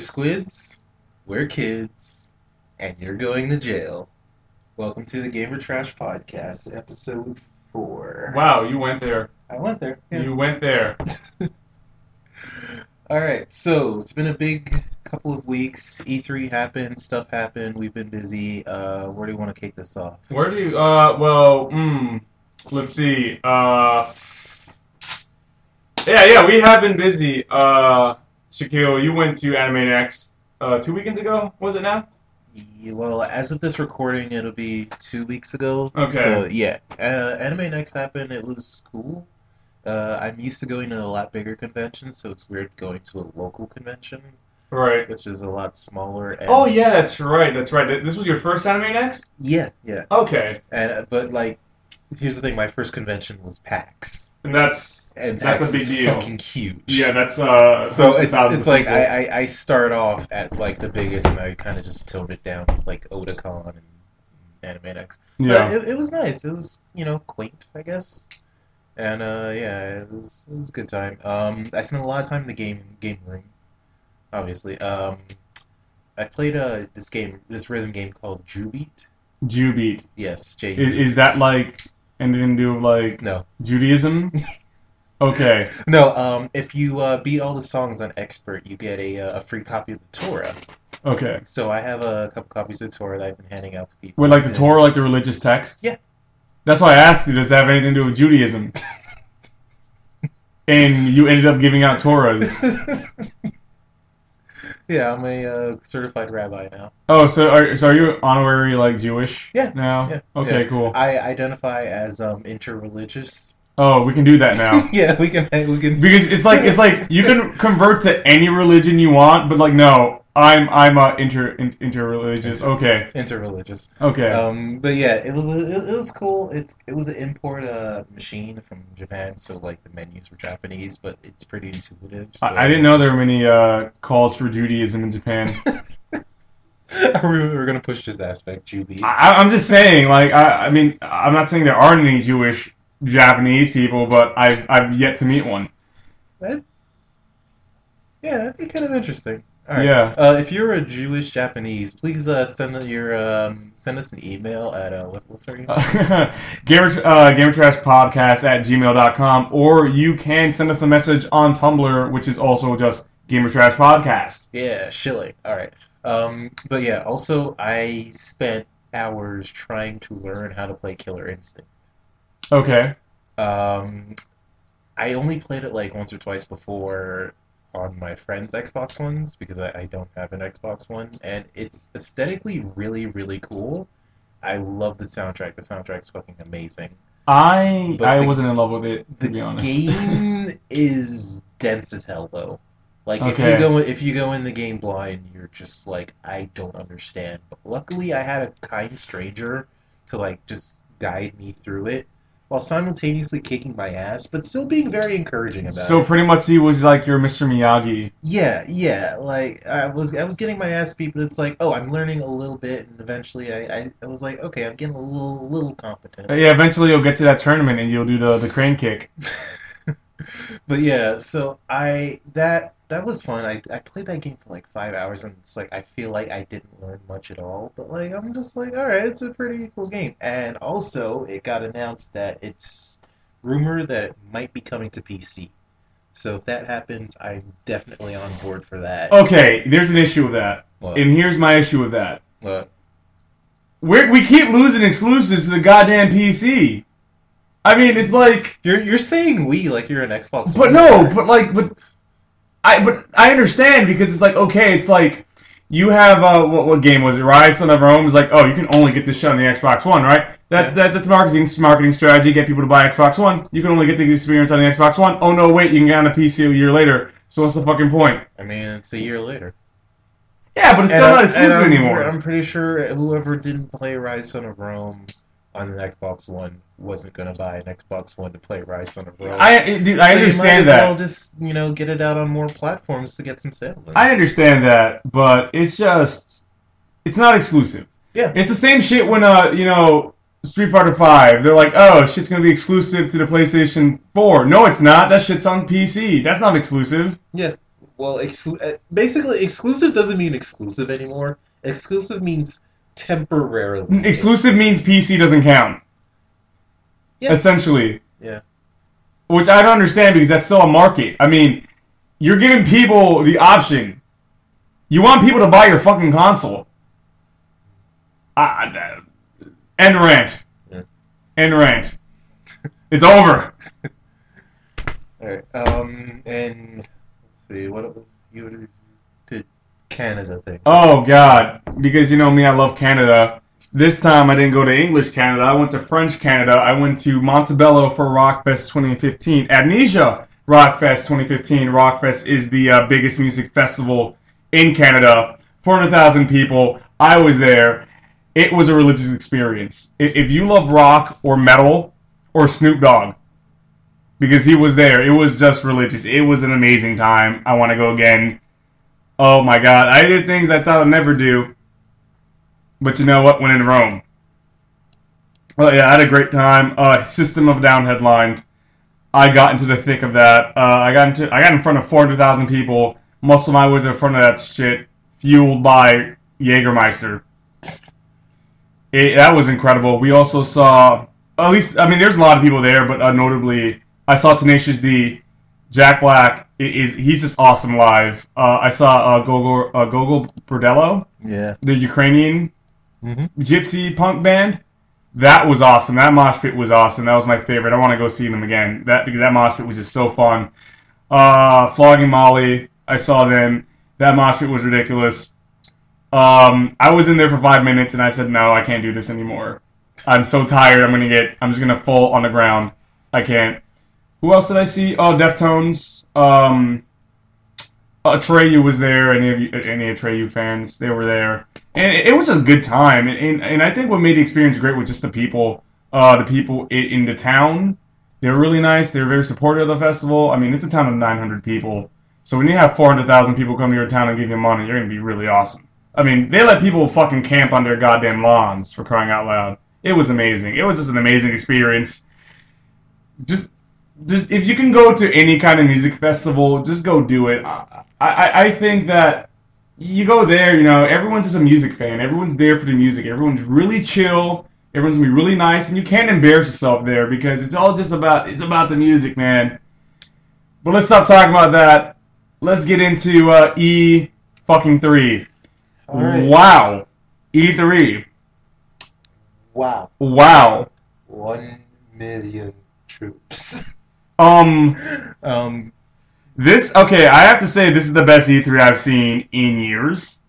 squids, we're kids, and you're going to jail. Welcome to the gamertrash podcast, episode 4. Wow, you went there. I went there. Yeah. You went there. Alright, so it's been a big couple of weeks. E3 happened, stuff happened, we've been busy. Where do you want to kick this off? Where do you, let's see. Yeah, we have been busy. Shaquille, you went to Anime Next 2 weekends ago, was it now? Yeah, well, as of this recording, it'll be 2 weeks ago. Okay. So, yeah. Anime Next happened, it was cool. I'm used to going to a lot bigger conventions, so it's weird going to a local convention, Right. which is a lot smaller. And Oh, yeah, that's right. This was your first Anime Next? yeah. Okay. But like, here's the thing: my first convention was PAX, And that's PAX a big is deal. fucking huge. Yeah, that's, So it's like people. I start off at like the biggest, and I kind of just toned it down with like Otakon and Anime Next. Yeah. But it was nice. It was quaint, I guess. And yeah, it was a good time. I spent a lot of time in the game room, obviously. I played this rhythm game called Jubeat. Jubeat. Yes, J. Is that like anything to do with like No, Judaism? Okay. no. If you beat all the songs on Expert, you get a free copy of the Torah. Okay. So I have a couple copies of the Torah that I've been handing out to people. Wait, like the Torah, like the religious text? Yeah. That's why I asked you, does that have anything to do with Judaism? And you ended up giving out Torahs. Yeah, I'm a certified rabbi now. Oh, so are you honorary, like, Jewish Yeah. now? Yeah. Okay, Yeah. cool. I identify as interreligious. Oh, we can do that now. Yeah, we can. Because it's like you can convert to any religion you want, but like no, I'm interreligious. Okay. Interreligious. Okay. But yeah, it was cool. It was an import machine from Japan, so like the menus were Japanese, but it's pretty intuitive. So. I didn't know there were many calls for Judaism in Japan. We're gonna push this aspect, Julie. I'm just saying, like, I mean, I'm not saying there aren't any Jewish Japanese people, but I've yet to meet one. Yeah, that'd be kind of interesting. All right. Yeah. If you're a Jewish Japanese, please send us an email at what's our email? gamertrashpodcast@gmail.com, or you can send us a message on Tumblr, which is also just Gamertrash Podcast. Yeah, shilling. All right. But yeah, also I spent hours trying to learn how to play Killer Instinct. Okay. I only played it like once or twice before on my friend's Xbox Ones because I don't have an Xbox One, and it's aesthetically really, really cool. I love the soundtrack. The soundtrack's fucking amazing. I wasn't in love with it, to be honest. The game is dense as hell, though. Like Okay. if you go in the game blind, you're just like, I don't understand. But luckily, I had a kind stranger to like just guide me through it, while simultaneously kicking my ass, but still being very encouraging about it. So pretty much he was like your Mr. Miyagi. Yeah. Like I was getting my ass beat, but it's like, oh, I'm learning a little bit, and eventually I was like, okay, I'm getting a little competent. Yeah, eventually you'll get to that tournament and you'll do the crane kick. But yeah, so that was fun. I played that game for like 5 hours, and it's like I feel like I didn't learn much at all. But like I'm just like, all right, it's a pretty cool game. And also, it got announced that it's rumored that it might be coming to PC. So if that happens, I'm definitely on board for that. Okay, there's an issue with that. What? And here's my issue with that. What? We keep losing exclusives to the goddamn PC. I mean, it's like... You're saying we like you're an Xbox But One no, player. but I understand, because it's like, okay, it's like, you have, what game was it? Rise, Son of Rome is like, oh, you can only get this shit on the Xbox One, right? That's marketing strategy, get people to buy Xbox One. You can only get the experience on the Xbox One. Oh no, wait, you can get on the PC a year later. So what's the fucking point? I mean, it's a year later. Yeah, but it's still not exclusive anymore. I'm pretty sure whoever didn't play Rise Son of Rome on an Xbox One wasn't gonna buy an Xbox One to play Rise Son of Rome. I understand that. Well, just get it out on more platforms to get some sales. I understand that, but it's not exclusive. Yeah, it's the same shit when Street Fighter V. They're like, oh, shit's gonna be exclusive to the PlayStation 4. No, it's not. That shit's on PC. That's not exclusive. Yeah. Well, basically, exclusive doesn't mean exclusive anymore. Exclusive means temporarily Exclusive means exclusive. PC doesn't count, Yeah, essentially. yeah. Which I don't understand because that's still a market. I mean, you're giving people the option. You want people to buy your fucking console. End rant. Yeah. End rant. It's over. All right. And let's see what you did Canada thing. Oh God, because you know me, I love Canada. This time I didn't go to English Canada. I went to French Canada. I went to Montebello for Rockfest 2015. Amnesia Rockfest 2015. Rockfest is the biggest music festival in Canada. 400,000 people. I was there. It was a religious experience. If you love rock or metal or Snoop Dogg, because he was there, it was just religious. It was an amazing time. I want to go again. Oh my God, I did things I thought I'd never do. But you know what? When in Rome. Well, yeah, I had a great time. System of a Down headlined. I got into the thick of that. I got in front of 400,000 people. Muscle my way to the front of that shit, fueled by Jägermeister. That was incredible. We also saw, at least, I mean, there's a lot of people there, but notably, I saw Tenacious D. Jack Black he's just awesome live. I saw Gogol Bordello, Yeah. the Ukrainian Mm-hmm. gypsy punk band. That was awesome. That mosh pit was awesome. That was my favorite. I want to go see them again. That mosh pit was just so fun. Flogging Molly, I saw them. That mosh pit was ridiculous. I was in there for 5 minutes and I said, no, I can't do this anymore. I'm so tired. I'm just gonna fall on the ground. I can't. Who else did I see? Oh, Deftones. Atreyu was there. Any Atreyu fans? They were there, and it was a good time. And I think what made the experience great was just the people. The people in the town. They were really nice. They were very supportive of the festival. I mean, it's a town of 900 people. So when you have 400,000 people come to your town and give you money, you're gonna be really awesome. I mean, they let people fucking camp on their goddamn lawns, for crying out loud. It was amazing. It was just an amazing experience. Just if you can go to any kind of music festival, just go do it. I think that you go there, you know, everyone's just a music fan. Everyone's there for the music. Everyone's really chill. Everyone's gonna be really nice, and you can't embarrass yourself there because it's all just about the music, man. But let's stop talking about that. Let's get into E fucking 3. All right. Wow, E3. Wow. Wow. 1 million troops. Um, this, okay, I have to say this is the best E3 I've seen in years.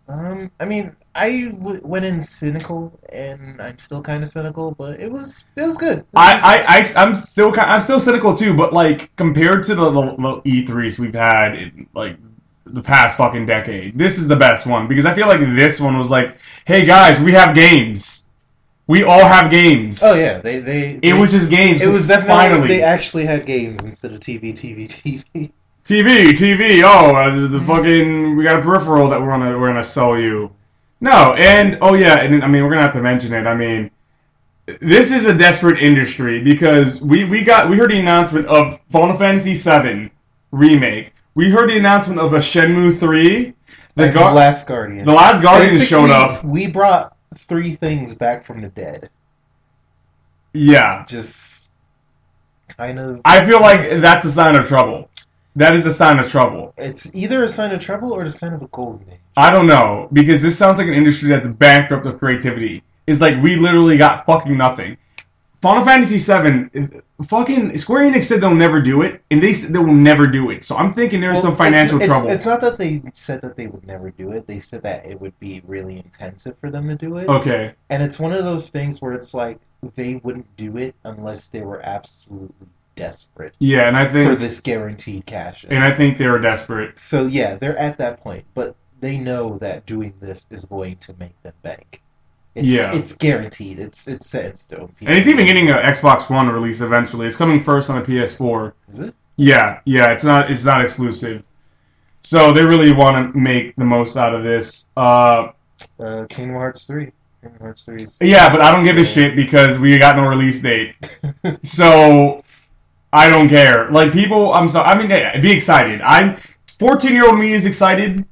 I mean, I went in cynical, and I'm still kind of cynical, but it was good. I'm still cynical too, but like compared to the E3s we've had in like the past fucking decade, this is the best one because I feel like this one was like, hey guys, we have games. We all have games. Oh yeah, it was just games. It was definitely finally they actually had games instead of TV. TV. Oh, the fucking we got a peripheral that we're gonna sell you. No, and oh yeah, and I mean we're gonna have to mention it. I mean, this is a desperate industry because we heard the announcement of Final Fantasy VII remake. We heard the announcement of a Shenmue 3. The Last Guardian. The Last Guardian Basically, showed up. We brought 3 things back from the dead. Yeah. Just kind of. I feel like that's a sign of trouble. That is a sign of trouble. It's either a sign of trouble or a sign of a golden age. I don't know, because this sounds like an industry that's bankrupt of creativity. It's like we literally got fucking nothing. Final Fantasy VII, fucking Square Enix said they'll never do it, and they said they will never do it. So I'm thinking there's some financial trouble. It's not that they said that they would never do it. They said that it would be really intensive for them to do it. Okay. And it's one of those things where it's like they wouldn't do it unless they were absolutely desperate. Yeah, and I think for this guaranteed cash. And I think they were desperate. So yeah, they're at that point, but they know that doing this is going to make them bank. It's guaranteed. It's set in stone. And it's even getting an Xbox One release eventually. It's coming first on a PS4. Is it? Yeah. It's not exclusive. So they really want to make the most out of this. Kingdom Hearts 3. Kingdom Hearts 3 is... Yeah, but I don't give a shit because we got no release date. So I don't care. Like people, I'm sorry. I mean, be excited. 14-year-old me is excited.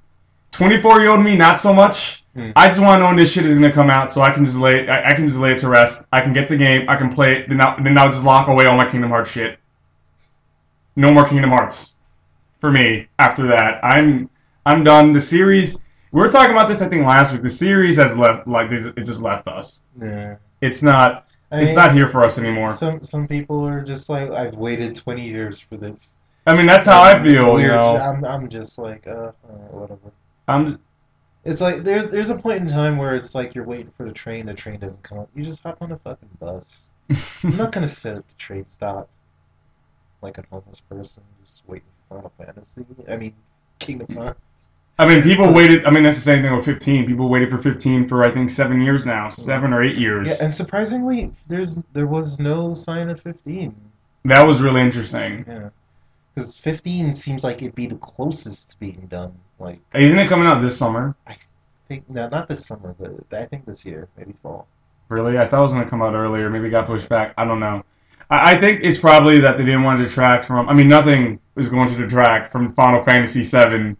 24-year-old me, not so much. Hmm. I just want to know when this shit is gonna come out, so I can just lay. I can just lay it to rest. I can get the game. I can play it. Then I'll just lock away all my Kingdom Hearts shit. No more Kingdom Hearts for me. After that, I'm done. The series. We were talking about this, I think, last week. The series has left. Like it just left us. Yeah. It's not. I It's mean, not here for us anymore. some people are just like, I've waited 20 years for this. I mean, that's how I feel. You Weird. know. I'm just like, whatever. I'm. It's like there's a point in time where it's like you're waiting for the train doesn't come up. You just hop on a fucking bus. I'm not gonna sit at the train stop like a homeless person just waiting for Final Fantasy. I mean, Kingdom Hearts. I mean, people waited. I mean, that's the same thing with 15. People waited for 15 for I think 7 years now, 7 or 8 years. Yeah, and surprisingly, there was no sign of 15. That was really interesting. Yeah, because 15 seems like it'd be the closest to being done. Like, Isn't it coming out this summer? I think no, not this summer, but I think this year, maybe fall. Really? I thought it was going to come out earlier. Maybe it got pushed back. I don't know. I think it's probably that they didn't want to detract from. I mean, nothing is going to detract from Final Fantasy VII.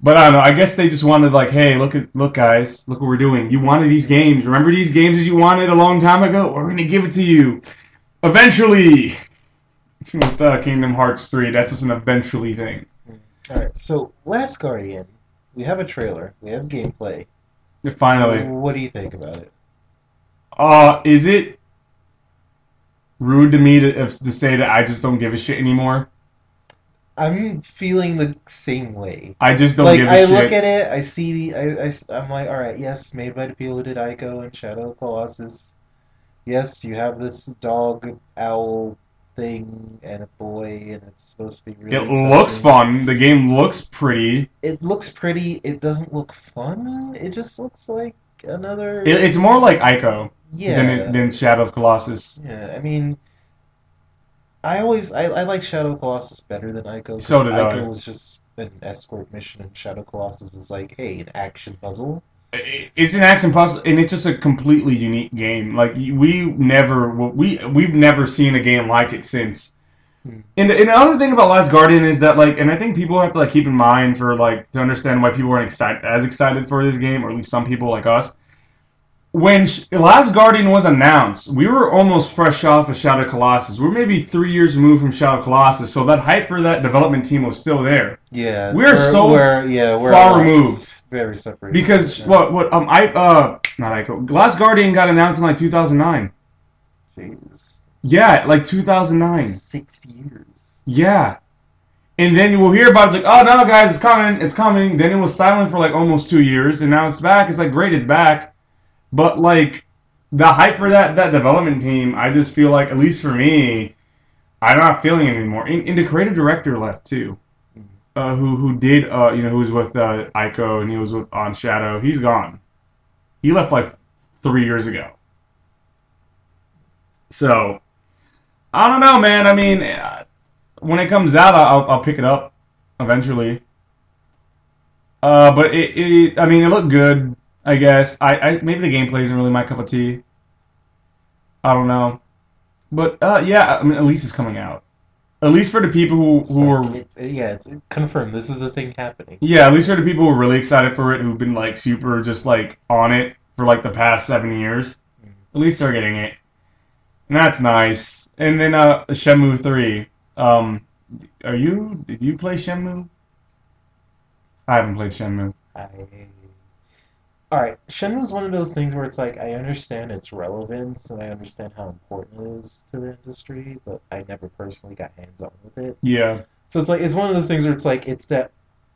But I don't know. I guess they just wanted like, hey, look, guys, look what we're doing. You wanted these games. Remember these games that you wanted a long time ago? We're going to give it to you. Eventually. With Kingdom Hearts 3, that's just an eventually thing. Alright, so Last Guardian, we have a trailer, we have gameplay. Finally. What do you think about it? Is it rude to me to say that I just don't give a shit anymore? I'm feeling the same way. I just don't Like, give a I shit. look at it, I see, I'm like, alright, yes, made by the people who did Ico and Shadow of the Colossus. Yes, you have this dog, owl thing, and a boy, and it's supposed to be really It looks touching. fun. The game looks pretty. It looks pretty, it doesn't look fun, it just looks like another... It's more like Ico Yeah. than Shadow of Colossus. Yeah, I mean, I like Shadow Colossus better than Ico because So did I. Ico was just an escort mission and Shadow Colossus was like, hey, an action puzzle. It's an action puzzle, and it's just a completely unique game. Like we've never seen a game like it since. Hmm. And the other thing about Last Guardian is that like, and I think people have to like keep in mind for like to understand why people aren't as excited for this game, or at least some people like us. When Last Guardian was announced, we were almost fresh off of Shadow of Colossus. We're maybe 3 years removed from Shadow of Colossus, so that hype for that development team was still there. Yeah, We're we're far removed. very separated. Because Yeah. not Ico. Last Guardian got announced in like 2009. Jeez, Yeah, like 2009. 6 years. Yeah. And then you will hear about it, it's like, oh no guys, it's coming. Then it was silent for like almost 2 years, and now it's back. It's like great, it's back. But like the hype for that development team, I just feel like, at least for me, I'm not feeling it anymore. And the creative director left too. Who did who was with Ico and he was with on Shadow. He's gone. He left like 3 years ago. So I don't know, man. I mean, when it comes out, I'll pick it up eventually. But I mean, it looked good. I guess I maybe the gameplay isn't really my cup of tea. I don't know, but yeah, I mean, at least it's coming out. At least for the people who are It's confirmed. This is a thing happening. yeah, at least for the people who are really excited for it, who've been like super just like on it for like the past 7 years. At least they're getting it, and that's nice. And then Shenmue 3. Did you play Shenmue? I haven't played Shenmue. Alright, Shenmue's one of those things where it's like, I understand its relevance and I understand how important it is to the industry, but I never personally got hands-on with it. Yeah. So it's like, it's one of those things where it's like, it's that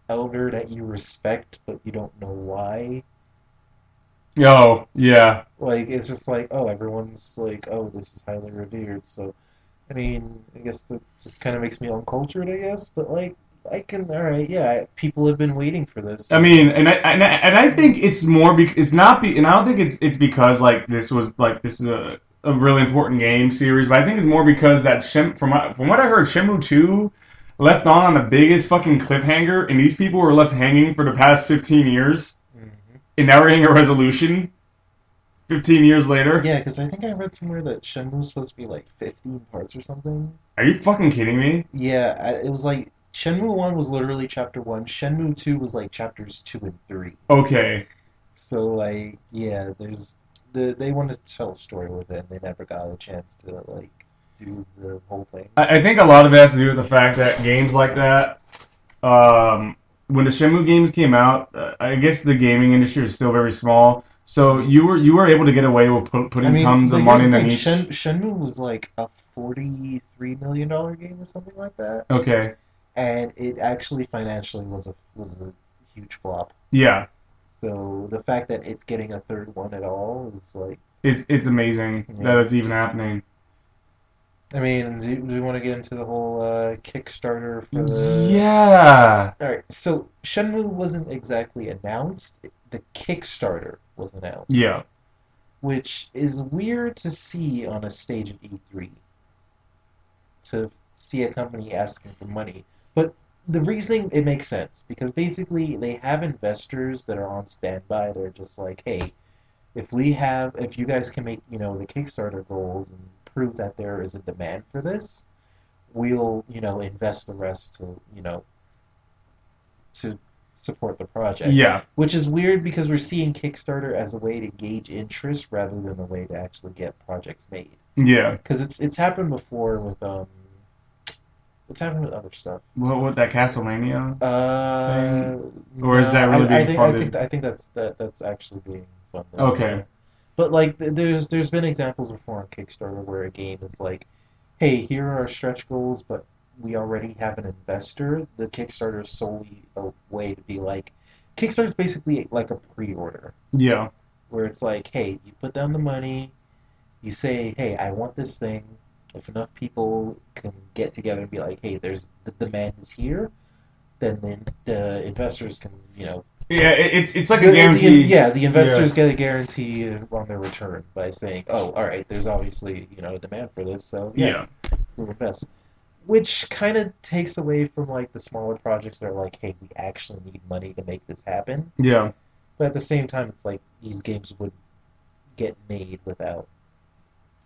elder that you respect, but you don't know why. Oh, yeah. Like, it's just like, oh, everyone's like, oh, this is highly revered, so, I mean, I guess that just kind of makes me uncultured, I guess, but like, alright, yeah, people have been waiting for this. I mean, and I think it's more it's not and I don't think it's because like this is a really important game series, but I think it's more because that from what I heard, Shenmue 2 left on the biggest fucking cliffhanger, and these people were left hanging for the past 15 years, and now we're getting a resolution 15 years later. Yeah, because I think I read somewhere that Shenmue was supposed to be like 15 parts or something. Are you fucking kidding me? Yeah, it was like Shenmue 1 was literally chapter 1. Shenmue 2 was like chapters 2 and 3. Okay. So like yeah, there's they wanted to tell a story with it and they never got a chance to like do the whole thing. I think a lot of it has to do with the fact that games like that, when the Shenmue games came out, I guess the gaming industry is still very small. So you were able to get away with I putting mean, tons of but here's money the in the thing, niche. Shenmue was like a $43 million game or something like that. Okay. And it actually financially was a huge flop. Yeah. So the fact that it's getting a third one at all is like, It's amazing that yeah. it's even happening. I mean, do you want to get into the whole Kickstarter for the? Yeah. All right, so Shenmue wasn't exactly announced. The Kickstarter was announced, Yeah. which is weird to see on a stage at E3 to see a company asking for money. But the reasoning it makes sense because basically they have investors that are on standby. They're just like, hey, if you guys can make the Kickstarter goals and prove that there is a demand for this, we'll invest the rest to support the project. Yeah. Which is weird because we're seeing Kickstarter as a way to gauge interest rather than a way to actually get projects made. Yeah. Because it's happened before with it's happened with other stuff. What that Castlevania thing? Or is No, that really I being think funded? that's actually being funded. Yeah. Okay. But like, there's been examples before on Kickstarter where a game is like, hey, here are our stretch goals, but we already have an investor. The Kickstarter is solely a way to be like, Kickstarter is basically like a pre-order Yeah. where it's like, hey, you put down the money, you say, hey, I want this thing. If enough people can get together and be like, hey, there's the demand is here, then the investors can, Yeah, it's like a guarantee. yeah, the Yeah. investors get a guarantee on their return by saying, oh, all right, there's obviously a demand for this, so yeah, Yeah. we'll invest. Which kind of takes away from like the smaller projects that are like, hey, we actually need money to make this happen. Yeah. But at the same time, it's like these games would get made without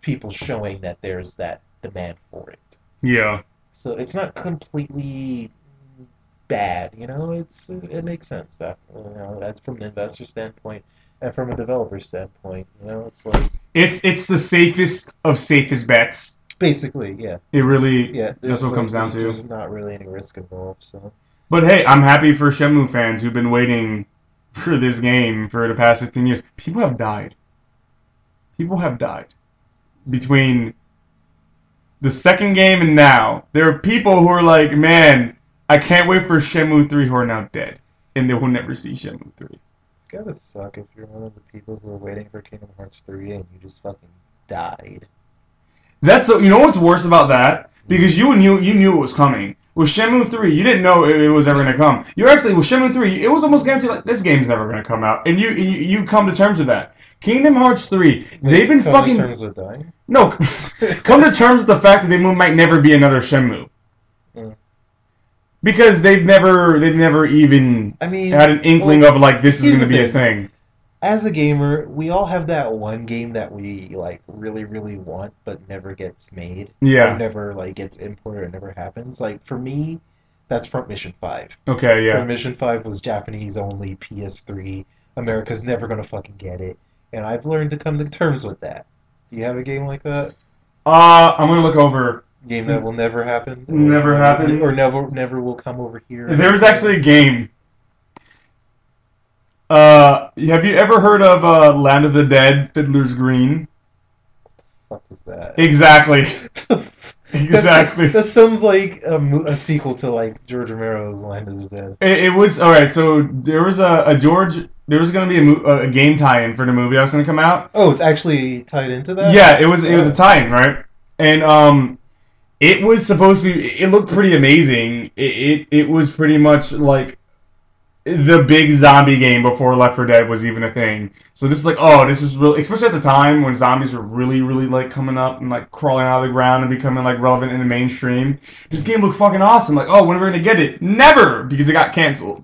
people showing that there's that demand for it. Yeah. So it's not completely bad, it makes sense that that's from an investor standpoint and from a developer standpoint, it's like It's the safest of safest bets. basically, yeah, It really yeah. that's There's what it comes like down to. there's not really any risk involved, so But hey, I'm happy for Shenmue fans who've been waiting for this game for the past 15 years. People have died. People have died between the second game and now. There are people who are like, man, I can't wait for Shenmue 3 who are now dead. And they will never see Shenmue 3. it's gotta suck if you're one of the people who are waiting for Kingdom Hearts 3 and you just fucking died. That's so. You know what's worse about that? Because you knew it was coming. With Shenmue 3, you didn't know it was ever gonna come. You're actually with Shenmue 3, it was almost guaranteed like this game's never gonna come out, and you come to terms with that. Kingdom Hearts 3, they've Wait, been come to fucking terms with dying? no. Come to terms with the fact that there might never be another Shenmue Mm. because they've never even I mean, had an inkling well, of like this is here's gonna the be a thing. thing. As a gamer, we all have that one game that we like really, really want, but never gets made, or Yeah. never like gets imported, or never happens. Like for me, that's Front Mission 5. Okay. Front Yeah. Mission 5 was Japanese only, PS3. America's never gonna fucking get it, and I've learned to come to terms with that. Do you have a game like that? I'm gonna look over. Game that will It's never happen, never or happened. never will come over here There was ever actually again? a game. Have you ever heard of Land of the Dead, Fiddler's Green? Fuck is that? Exactly. That's, Exactly. that sounds like a sequel to like George Romero's Land of the Dead. It was all right. So there was a George. There was going to be a game tie-in for the movie that was going to come out. Oh, it's actually tied into that? Yeah, it was a Oh. tie-in, right? And it was supposed to be. It looked pretty amazing. It was pretty much like the big zombie game before Left 4 Dead was even a thing. So this is like, oh, this is really, especially at the time when zombies were really, really like coming up and like crawling out of the ground and becoming like relevant in the mainstream. This game looked fucking awesome. Like, oh, when are we gonna get it? Never, because it got canceled.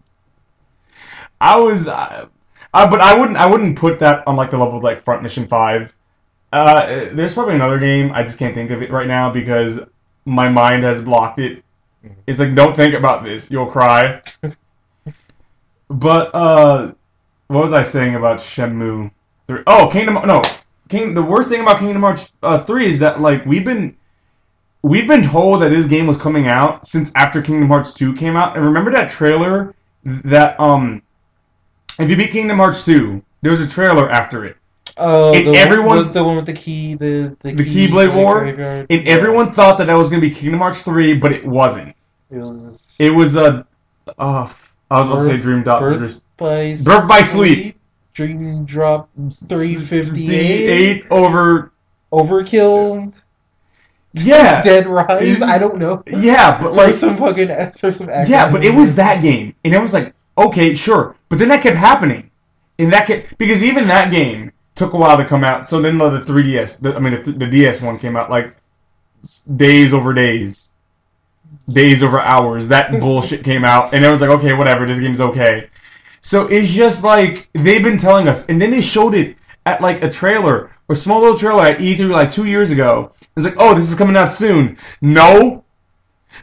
But I wouldn't put that on like the level of like Front Mission 5. There's probably another game I just can't think of it right now because my mind has blocked it. It's like, don't think about this, you'll cry. But what was I saying about Shenmue 3? Oh, The worst thing about Kingdom Hearts 3 is that like we've been told that this game was coming out since after Kingdom Hearts 2 came out. And remember that trailer that if you beat Kingdom Hearts 2, there was a trailer after it. Oh, And everyone the one with the key, the Keyblade War, graveyard. and everyone thought that was going to be Kingdom Hearts 3, but it wasn't. It was. It was a I was about to say Dream Drop. Birth by Sleep. Dream Drop 358. Over Overkill. Yeah. Dead Rise. I don't know. Yeah, but like there's some action. Yeah, but it was that game, and it was like, okay, sure, but then that kept happening, and because even that game took a while to come out. So then the 3DS, the DS one came out like days over days. Days over hours, that bullshit came out, and it was like, okay, whatever, this game's okay. So it's just like, they've been telling us, and then they showed it at like a trailer, or small little trailer at E3 like 2 years ago. It's like, oh, this is coming out soon. No.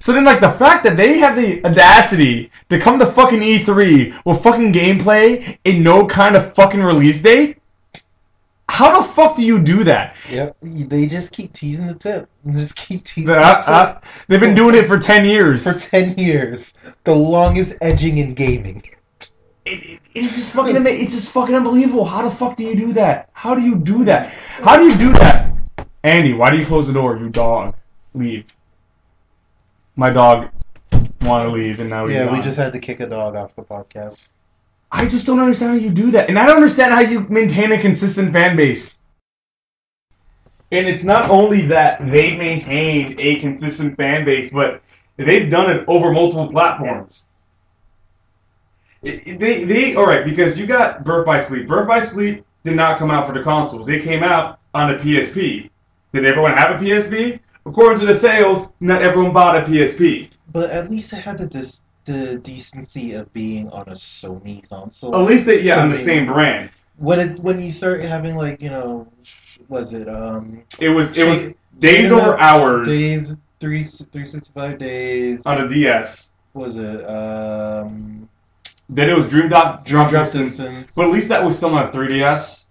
So then like the fact that they have the audacity to come to fucking E3 with fucking gameplay and no kind of fucking release date? How the fuck do you do that? Yep, they just keep teasing the tip. Just keep teasing the tip. They've been doing it for 10 years. For 10 years. The longest edging in gaming. It's just fucking amazing. It's just fucking unbelievable. How the fuck do you do that? How do you do that? How do you do that? Andy, why do you close the door? You dog. Leave. My dog wanted to leave, and now he's gone. We just had to kick a dog off the podcast. I just don't understand how you do that. And I don't understand how you maintain a consistent fan base. And it's not only that they've maintained a consistent fan base, but they've done it over multiple platforms. Alright, because you got Birth by Sleep. Birth by Sleep did not come out for the consoles. It came out on the PSP. Did everyone have a PSP? According to the sales, not everyone bought a PSP. But at least it had the decency of being on a Sony console. At least on the same brand. When you start having like, was it It was days over hours. Days 365 days on a DS. Was it then it was Dream Drop Distance. But at least that was still on a 3DS.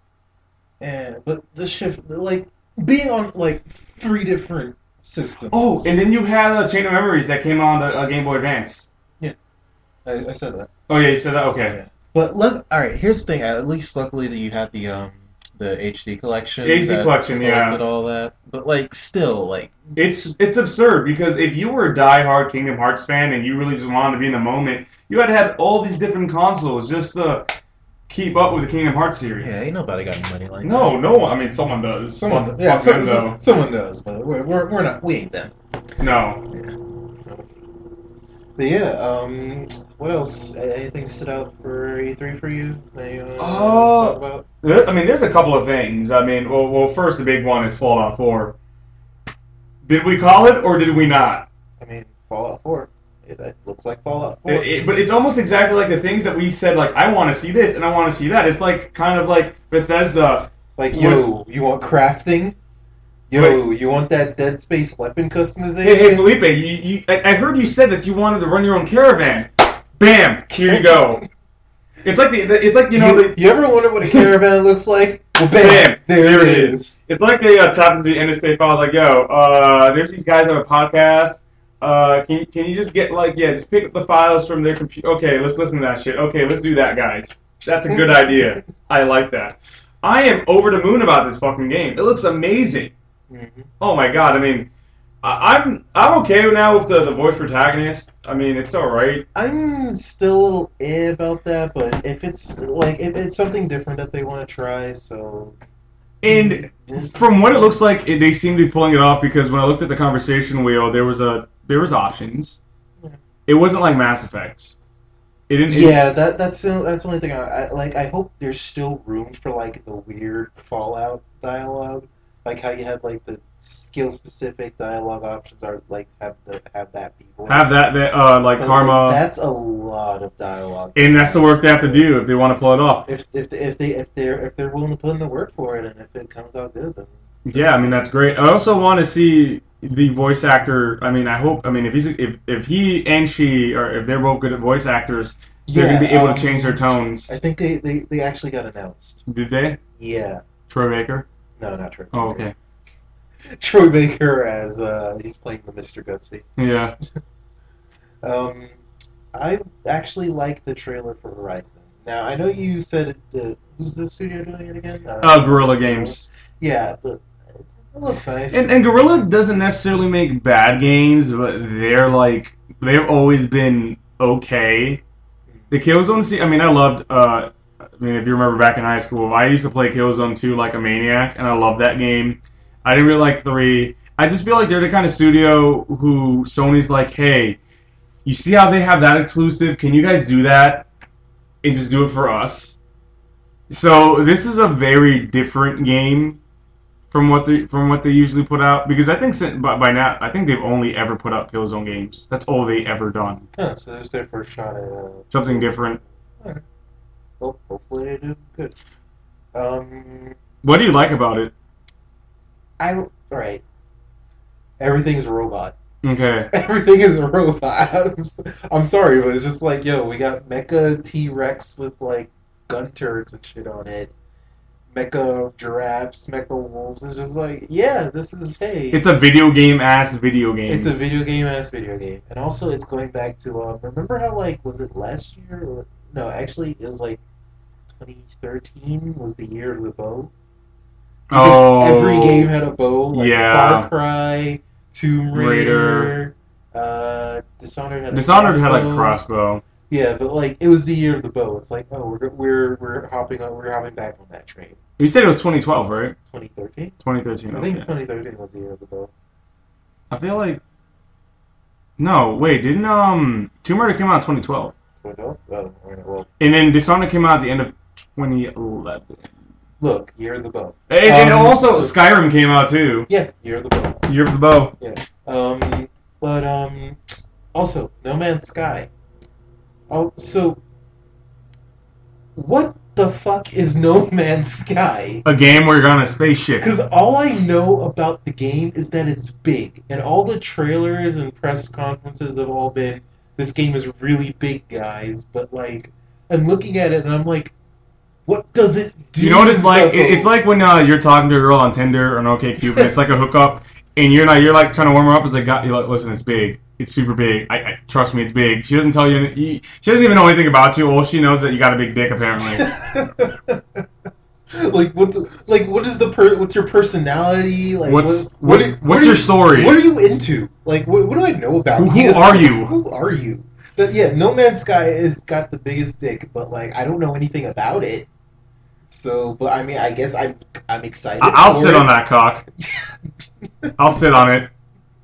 But the shift, like being on like 3 different systems. Oh, and then you had Chain of Memories that came on the Game Boy Advance. Yeah, I said that. Oh yeah, you said that. Okay. Yeah. But all right. Here's the thing. At least luckily that you had the HD collection. HD collection, yeah. All that, but like still, like it's absurd because if you were a diehard Kingdom Hearts fan and you really just wanted to be in the moment, you had to have all these different consoles just to keep up with the Kingdom Hearts series. Yeah, ain't nobody got any money like that. No. I mean, someone does. Someone does, but we're not. We ain't them. No. Yeah. But yeah, what else? Anything stood out for E3 for you that you talk about? I mean, there's a couple of things. I mean, well, first the big one is Fallout 4. Did we call it or did we not? I mean, Fallout 4. That looks like Fallout 4. But it's almost exactly like the things that we said, like, I want to see this and I want to see that. It's like, kind of like Bethesda. Like, you want crafting? You want that Dead Space weapon customization? Hey, Felipe, I heard you said that you wanted to run your own caravan. Bam! Here you go. It's like you ever wonder what a caravan looks like? Well, bam! There it is. It's like they tap into the NSA file, like, yo, there's these guys on a podcast. Can you just get just pick up the files from their computer? Okay, let's listen to that shit. Okay, let's do that, guys. That's a good idea. I like that. I am over the moon about this fucking game. It looks amazing. Mm-hmm. Oh my god! I mean, I'm okay now with the voice protagonist. I mean, it's all right. I'm still a little about that, but if it's something different that they want to try, so. And from what it looks like, they seem to be pulling it off because when I looked at the conversation wheel, there was options. Yeah. It wasn't like Mass Effect. That's the only thing I hope there's still room for like the weird Fallout dialogue. Like how you had like the skill-specific dialogue options are like have that be voiced. Have that like but Karma. That's a lot of dialogue. And that's the work they have to do if they want to pull it off. If they're willing to put in the work for it, and if it comes out good, then Yeah, I mean that's great. I also want to see the voice actor. I mean, I hope. I mean, if he and she or if they're both good at voice actors, they're gonna Yeah, be able to change their tones. I think they actually got announced. Did they? Yeah, Troy Baker. no, not Troy Oh, Baker. okay. Troy Baker as he's playing the Mr. Gutsy. Yeah. Um, I actually like the trailer for Horizon. Now I know you said who's the studio doing it again? Guerrilla Guerrilla. Games. Yeah, but it looks nice. And Guerrilla doesn't necessarily make bad games, but they've always been okay. The Killzone, I mean, I loved. I mean, if you remember back in high school, I used to play Killzone 2 like a maniac, and I loved that game. I didn't really like 3. I just feel like they're the kind of studio who Sony's like, hey, you see how they have that exclusive? Can you guys do that and just do it for us? So this is a very different game from what they usually put out, because I think by now I think they've only ever put out Killzone games. That's all they ever done. Oh, so this is their first shot at Something different. alright. Well, hopefully they do good. Um, What do you like about it? Right. Everything's a robot. Okay. Everything is a robot. I'm sorry, but it's just like, yo, we got Mecha T-Rex with like gun turrets and shit on it. Mecha giraffes, mecha wolves. It's just like, yeah, this is hey. It's a video game ass video game. It's a video game ass video game, and also it's going back to remember how like was it last year or no? Actually, it was like 2013 was the year of the bow. Because Oh, every game had a bow, like yeah. Far Cry, Tomb Raider, Dishonored had like a crossbow. crossbow. Yeah, but like it was the year of the bow. It's like, oh, we're hopping back on that train. You said it was 2012, right? 2013. 2013. I think Okay. 2013 was the year of the bow. I feel like no. Wait, didn't Tomb Raider came out in 2012, 2012. Oh, alright, well, and then Dishonored came out at the end of 2011. look, year of the bow. And also So, Skyrim came out too. yeah, year of the bow. Year of the Bow. Yeah. But also No Man's Sky. Oh, so what the fuck is No Man's Sky? A game where you're on a spaceship. Because all I know about the game is that it's big, and all the trailers and press conferences have all been, this game is really big, guys. But like, I'm looking at it and I'm like, what does it do? You know what it's like? though? It's like when you're talking to a girl on Tinder or an OkCupid, and it's like a hookup, and you're like trying to warm her up. It's like, you're like, listen, it's big. It's super big. I trust me, it's big. She doesn't tell you. She doesn't even know anything about you. All she knows is that you got a big dick, apparently. Like what's what's your personality? Like what's your story? What are you into? Like what do I know about Who you? are you? Who are you? Yeah, No Man's Sky has got the biggest dick, but like I don't know anything about it. So, but I mean, I guess I'm excited. I'll for sit it. on that cock. I'll sit on it.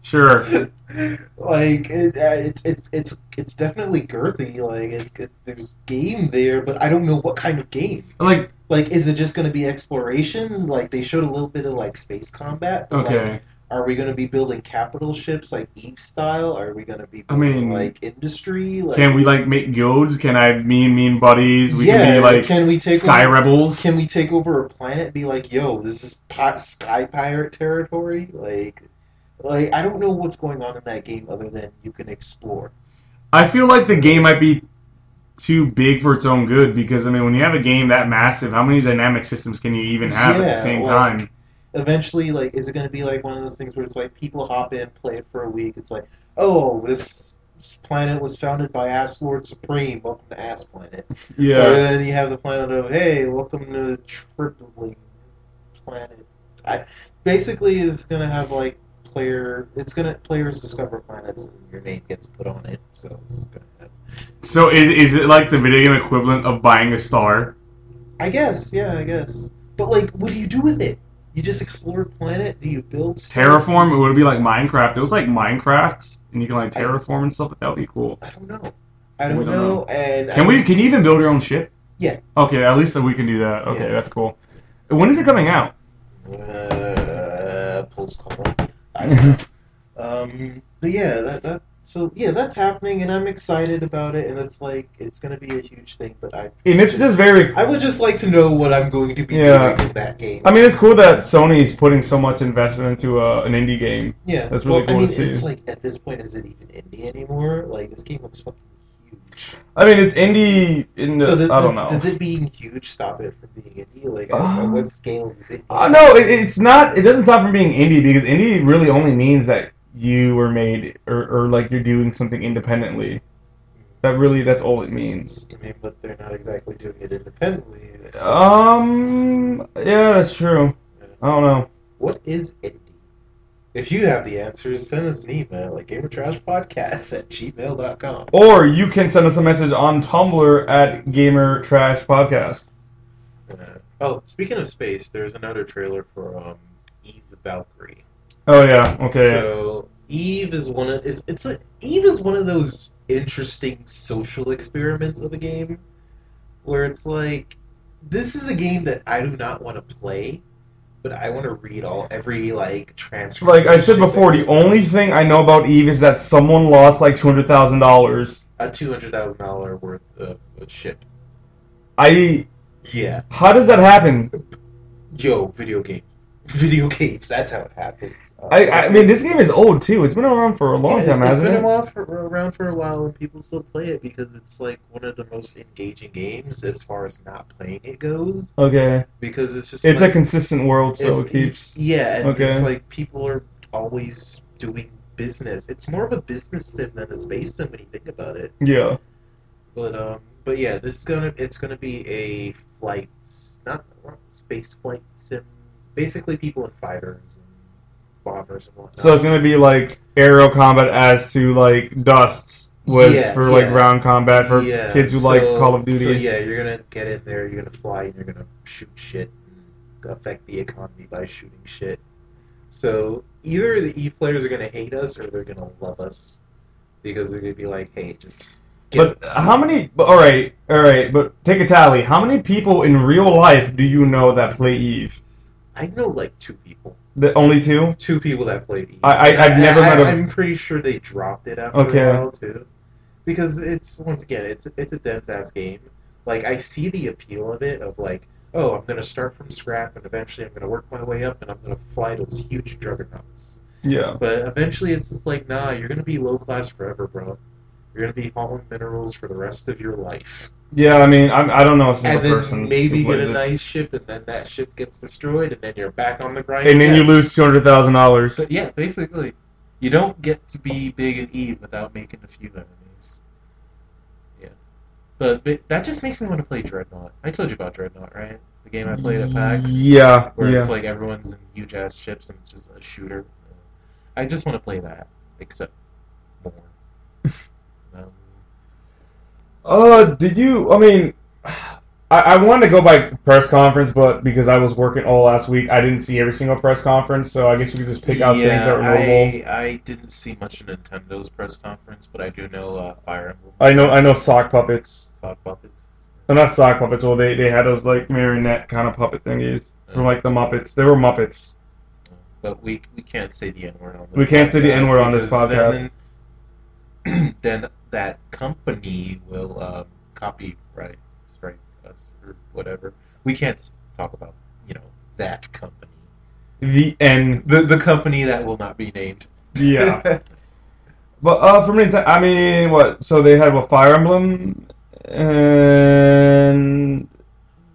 Sure. Like it's definitely girthy. Like there's game there, but I don't know what kind of game. Like is it just going to be exploration? Like they showed a little bit of like space combat. But Okay. like, are we going to be building capital ships like Eve style? Are we going to be building like industry? Like, can we like make guilds? Can I mean buddies? We can be like can we take sky over, rebels. Can we take over a planet? And be like, yo, this is sky pirate territory. Like I don't know what's going on in that game other than you can explore. I feel like the game might be too big for its own good, because I mean, when you have a game that massive, how many dynamic systems can you even have at the same time? Eventually, like, is it going to be like one of those things where it's like people hop in, play it for a week? It's like, oh, this planet was founded by Ass Lord Supreme. Welcome to Ass Planet. Yeah. Or then you have the planet of, hey, welcome to Tripling Planet. Basically, it's going to have like players discover planets and your name gets put on it. So it's going to have. So is it like the video game equivalent of buying a star? I guess, yeah, I guess. But like, what do you do with it? You just explore a planet? Do you build stuff? Terraform? It would be like Minecraft. It was like Minecraft, and you can like terraform and stuff. That would be cool. I don't know. I don't know. And can you even build your own ship? Yeah. Okay, at least we can do that. Okay, Yeah. that's cool. When is it coming out? Post call. I don't know. But yeah, so yeah, that's happening, and I'm excited about it, and it's like it's gonna be a huge thing. But And it's just very, I would just like to know what I'm going to be yeah. doing in that game. I mean, it's cool that Sony's putting so much investment into an indie game. Yeah, That's really well, I cool mean, to see. it's like at this point, is it even indie anymore? Like this game looks fucking huge. I mean, it's indie in So the, I don't know. does it being huge stop it from being indie? Like at what Uh, scale does it stop no, being indie? it's not. It doesn't stop from being indie because indie really only means that you were made or like you're doing something independently. That's all it means. I mean, but they're not exactly doing it independently. So Yeah, that's true. yeah. I don't know. What is indie? If you have the answers, send us an email at gamertrashpodcast@gmail.com. Or you can send us a message on Tumblr at gamertrashpodcast. Oh, speaking of space, there's another trailer for Eve the Valkyrie. Oh yeah, okay. So Eve is Eve is one of those interesting social experiments of a game where it's like this is a game that I do not want to play, but I want to read every like transcript. Like I said before, the only thing I know about Eve is that someone lost like $200,000. A $200,000 worth of shit. Yeah. How does that happen? Yo, video games. That's how it happens. I mean, this game is old too. It's been around for a long time, hasn't it? It's been around for a while, and people still play it because it's like one of the most engaging games as far as not playing it goes. Okay. Because it's just it's like, a consistent world, so it keeps. Yeah, and okay. It's like people are always doing business. It's more of a business sim than a space sim when you think about it. Yeah. But yeah, it's gonna be a not space flight sim. Basically, people in fighters and bombers and whatnot. So it's gonna be like aerial combat as to like Dust was for like ground combat for kids who like Call of Duty. So yeah, you're gonna get in there, you're gonna fly, and you're gonna shoot shit and affect the economy by shooting shit. So either the Eve players are gonna hate us or they're gonna love us because they're gonna be like, hey, just. But how many? All right. But take a tally. How many people in real life do you know that play Eve? I know like 2 people. Only 2? 2 people that played Eve. I've never met. I'm pretty sure they dropped it after a while too, because it's once again it's a dense ass game. Like I see the appeal of it, of like, oh, I'm gonna start from scrap and eventually I'm gonna work my way up and I'm gonna fly those huge juggernauts. Yeah. But eventually it's just like, nah, you're gonna be low class forever, bro. You're gonna be hauling minerals for the rest of your life. Yeah, I mean, I don't know a single person. And then maybe get a nice ship, and then that ship gets destroyed, and then you're back on the grind. And then you lose $200,000. So, yeah, basically, you don't get to be big in Eve without making a few enemies. Yeah, but that just makes me want to play Dreadnought. I told you about Dreadnought, right? The game I played at PAX. Yeah. Where it's like everyone's in huge ass ships and it's just a shooter. I just want to play that, except more. Did you? I mean, I wanted to go by press conference, but because I was working all last week, I didn't see every single press conference. So I guess we could just pick out things that were notable. I didn't see much of Nintendo's press conference, but I do know Fire Emblem. I know sock puppets. Sock puppets. Well, not sock puppets. Well, they had those like marionette kind of puppet thingies from like the Muppets. They were Muppets. But we can't say the N word on this. We can't say the N word on this podcast. Then that company will copyright strike us or whatever. We can't talk about that company. The company that will not be named. Yeah. But for Nintendo, I mean, what? So they had Fire Emblem, and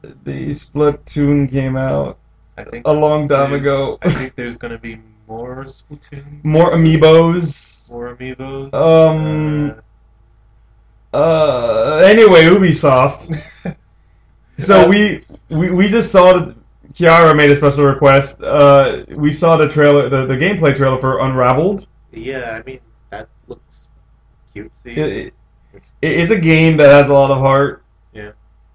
the Splatoon came out a long time ago. I think there's gonna be more Splatoon. More amiibos. More amiibos. Anyway, Ubisoft. So we just saw that Kiara made a special request. We saw the trailer, the gameplay trailer for Unraveled. Yeah, I mean that looks cutesy. It's a game that has a lot of heart. Yeah.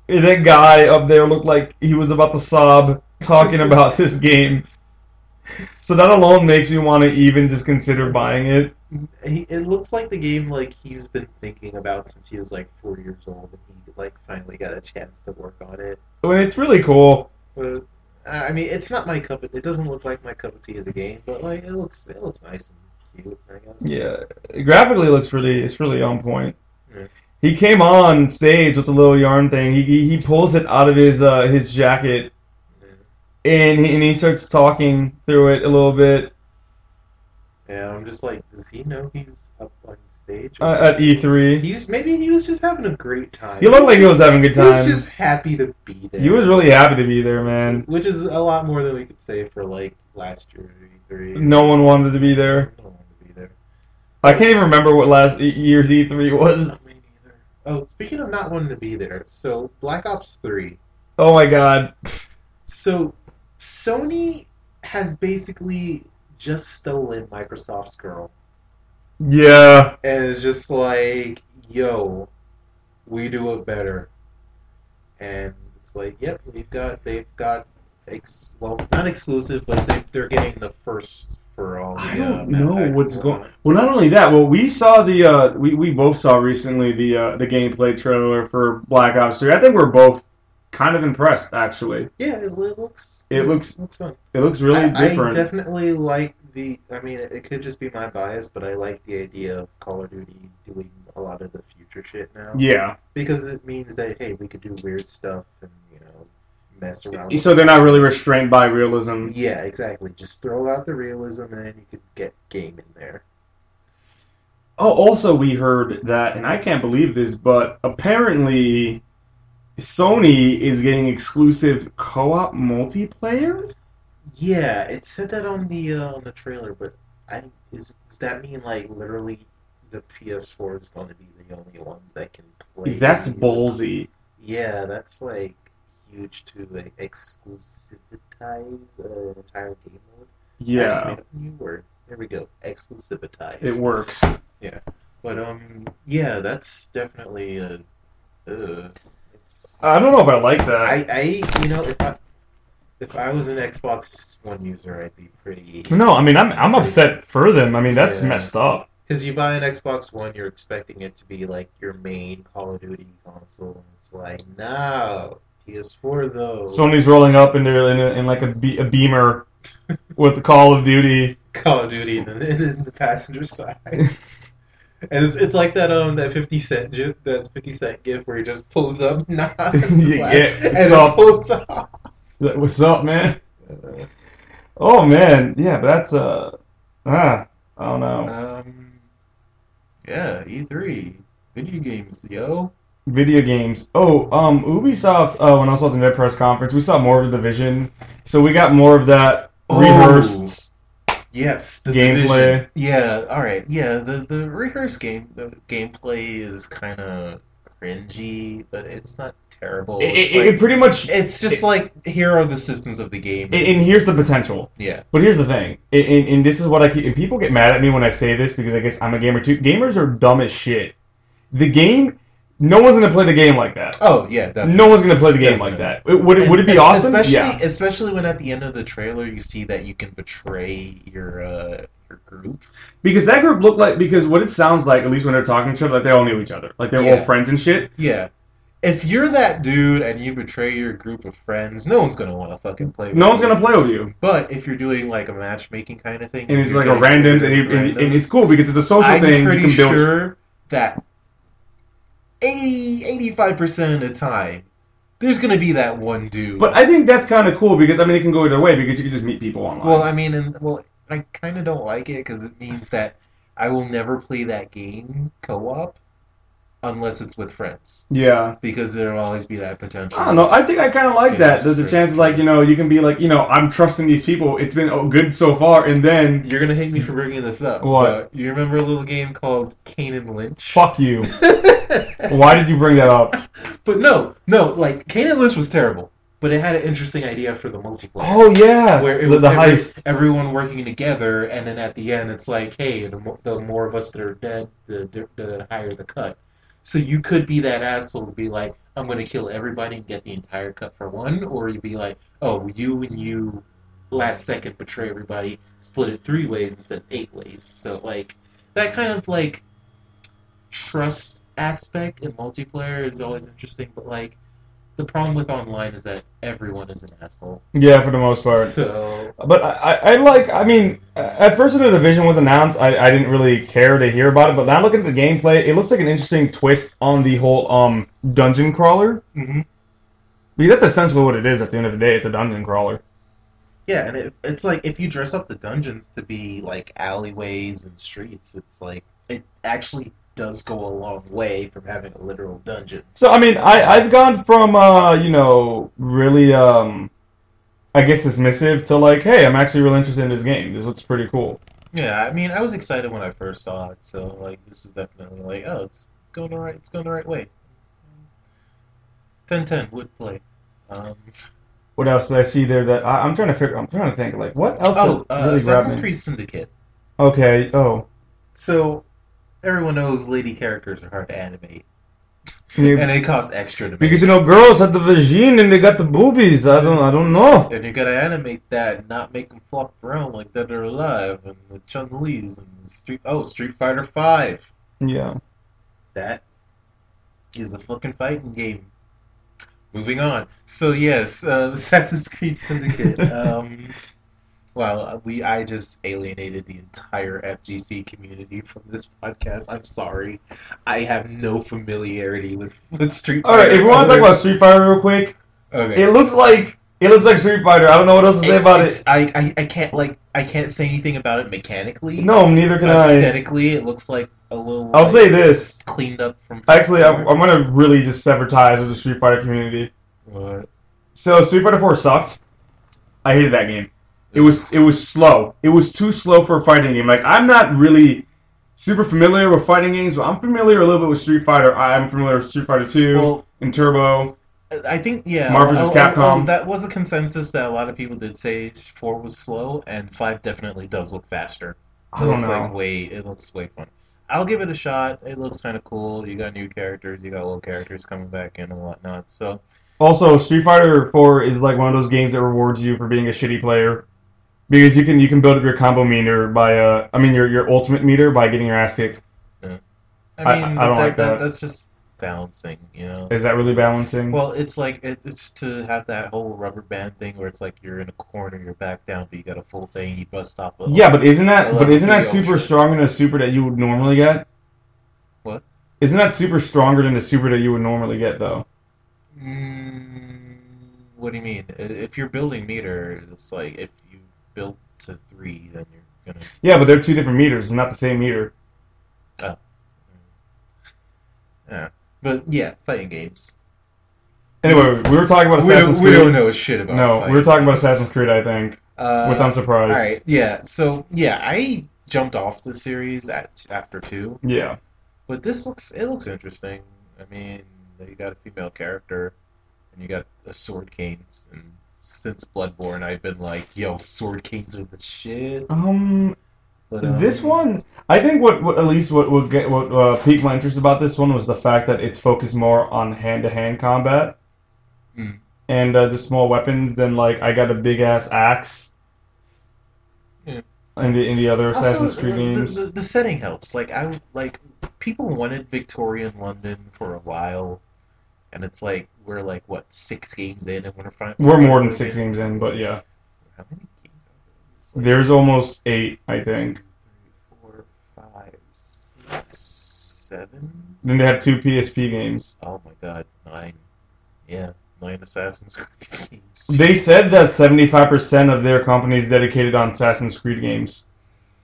That guy up there looked like he was about to sob talking about this game. So that alone makes me want to even just consider buying it. It looks like the game he's been thinking about since he was 4 years old, and he finally got a chance to work on it. I mean, it's really cool. But I mean, it's not my cup. It doesn't look like my cup of tea as a game, but it looks nice and cute, I guess. Yeah, graphically it looks it's really on point. Yeah. He came on stage with the little yarn thing. He pulls it out of his jacket Yeah. and he starts talking through it a little bit Yeah, I'm just like, does he know he's up on stage? Or at E3. maybe he was just having a great He time. looked like he was having a good He was time. just happy to be He was there, really happy to be there, man. which is a lot more than we could say for like last year's E3. No one wanted to be there. No one wanted to be there. I can't even remember what last year's E3 was. Not me neither. Oh, speaking of not wanting to be there, so Black Ops 3. Oh my god. So Sony has basically just stolen Microsoft's girl. Yeah. And it's just like, yo, we do it better. And it's like, yep, they've got, well, not exclusive, but they're getting the first for all I the don't map know packs what's and going. whatnot. Well, not only that. Well, we saw we both saw recently the gameplay trailer for Black Ops 3. I think we're both kind of impressed, actually. Yeah, it looks, It looks fun. it looks really I different. definitely like I mean, it could just be my bias, but I like the idea of Call of Duty doing a lot of the future shit now. Yeah. Because it means that, hey, we could do weird stuff and, mess around with So they're not really restrained by realism. Yeah, exactly. Just throw out the realism and then you could get game in there. Oh, also we heard that, and I can't believe this, but apparently Sony is getting exclusive co-op multiplayer. Yeah, it said that on the trailer, but does that mean like literally the PS4 is going to be the only ones that can play? That's ballsy. Yeah, that's like huge to like, exclusivitize an entire game mode. I just Yeah, made up a new word. There we go. Exclusivitize. it works. Yeah, but yeah, that's definitely it's. I don't know if I like that. If I was an Xbox One user, I'd be pretty. No, I mean I'm upset for them. I mean that's Yeah. messed up. Because you buy an Xbox One, you're expecting it to be like your main Call of Duty console, and it's like, no, PS4 though. Sony's rolling up in like a beamer with the Call of Duty. Call of Duty in the passenger side. And it's like that 50 Cent gif, that 50 Cent gif where he just pulls up Nas Yeah, and what's then up? pulls off. What's up, man? Oh man, yeah, but that's I don't know. Yeah, E3 video games, yo. Video games. Oh, Ubisoft. When I was at the Net press conference, we saw more of the Division. So we got more of that rehearsed Yes, the gameplay. Division. Yeah, all right. Yeah, the rehearsed gameplay is kind of cringy, but it's not terrible. It pretty much. It's just like here are the systems of the game. And here's the potential. Yeah. But here's the thing, and this is what I keep. And people get mad at me when I say this because I guess I'm a gamer too. Gamers are dumb as shit. The game. No one's gonna play the game like that. Oh yeah, definitely. No one's gonna play the game like that. Would it be awesome? Yeah. Especially when at the end of the trailer you see that you can betray your group. Because that group looked like what it sounds like, at least when they're talking to each other, like they all knew each other, like they're all friends and shit. Yeah. If you're that dude and you betray your group of friends, no one's gonna want to fucking play with you. No one's gonna play with you. But if you're doing like a matchmaking kind of thing, And it's like a random, and it's cool because it's a social thing. I'm pretty you can build. sure that 85% of the time, there's gonna be that one dude. But I think that's kind of cool because I mean it can go either way because you can just meet people online. Well, I mean, I kind of don't like it because it means that I will never play that game co-op unless it's with friends. Yeah. Because there'll always be that potential. I don't know. I think I kind of like that. The chances, like, you can be like, I'm trusting these people. It's been good so far, and then You're gonna hate me for bringing this up. What? But you remember a little game called Kane and Lynch? fuck you. Why did you bring that up? But no, like Kane and Lynch was terrible. But it had an interesting idea for the multiplayer. Oh yeah, Where it was the heist. everyone working together, and then at the end, it's like, hey, the more of us that are dead, the higher the cut. So you could be that asshole to be like, I'm going to kill everybody and get the entire cut for one, or you'd be like, oh, you and you last second betray everybody, split it 3 ways instead of 8 ways. So like that kind of like trust aspect in multiplayer is always interesting, but like the problem with online is that everyone is an asshole. Yeah, for the most part. So But I like, I mean, at first when the division was announced, I didn't really care to hear about it. But now looking at the gameplay, it looks like an interesting twist on the whole dungeon crawler. hmm Because that's essentially what it is at the end of the day. It's a dungeon crawler. yeah, and it's like if you dress up the dungeons to be like alleyways and streets, it's like it actually does go a long way from having a literal dungeon. So I mean, I've gone from really I guess dismissive to like, hey, I'm actually really interested in this game. This looks pretty cool. Yeah, I mean, I was excited when I first saw it, so like this is definitely like, oh, it's going the right way. 10/10 would play. Um, What else did I see there that I'm trying to figure? I'm trying to think like what else that really grabbed Assassin's me. Creed Syndicate. Okay. Oh. So everyone knows lady characters are hard to animate, Yeah, and it costs extra to because make. girls have the vagine and they got the boobies. I don't know. And you gotta animate that, and not make them flop around like Dead or Alive, and the Chun Li's and Street Fighter Five. Yeah. That is a fucking fighting game. Moving on. So yes, Assassin's Creed Syndicate. Wow, I just alienated the entire FGC community from this podcast. I'm sorry. I have no familiarity with Street All right. Fighter. If we want to talk about Street Fighter real quick, Okay. it looks like Street Fighter. I don't know what else to say about It's it. I can't say anything about it mechanically. No, neither can I. Aesthetically, it looks like a little I'll like, say this. cleaned up from. Actually, I'm gonna really just sever ties with the Street Fighter community. What? So Street Fighter 4 sucked. I hated that game. It was slow. It was too slow for a fighting game. Like I'm not really super familiar with fighting games, but I'm familiar a little bit with Street Fighter. I'm familiar with Street Fighter 2 Well, and Turbo. I think yeah, Marvel vs. Capcom. that was a consensus that a lot of people did say 4 was slow, and 5 definitely does look faster. I don't It looks way fun. I'll give it a shot. It looks kind of cool. You got new characters, you got old characters coming back in and whatnot. So Also, Street Fighter 4 is like one of those games that rewards you for being a shitty player. Because you can build up your combo meter by your ultimate meter by getting your ass kicked. yeah. I don't like that. That's just balancing, you know. Is that really balancing? Well, it's like it's to have that whole rubber band thing where it's like you're in a corner, you're back down, but you got a full thing, you bust off. Yeah, but isn't a level that 3 super ultra. strong in a super that you would normally get? What? Isn't that super stronger than the super that you would normally get though? What do you mean? If you're building meter, it's like if you build to 3, then you're gonna. Yeah, but they're two different meters. It's not the same meter. Oh. Yeah. But yeah, fighting games. Anyway, we were talking about We Assassin's don't, we Creed. don't know shit about No, fighting we were talking about games. Assassin's Creed, I think, which I'm surprised. Alright, yeah. So yeah, I jumped off the series after 2, Yeah. but it looks interesting. I mean, you got a female character, and you got a sword canes, and since Bloodborne, I've been like, yo, sword canes are the shit. But This one, I think what at least what piqued my interest about this one was the fact that it's focused more on hand-to-hand combat mm, and just small weapons than like I got a big ass axe yeah. in the other Also, Assassin's Creed games. the setting helps. Like people wanted Victorian London for a while, and it's like we're like what 6 games in, and We're more than 6 games in, but yeah, How many games are there? It's like there's almost 8, I 2, think. 3, 4, 5, 6, 7. Then they have 2 PSP games. Oh my God, 9. Yeah, 9 Assassin's Creed games. They said that 75% of their company is dedicated on Assassin's Creed games.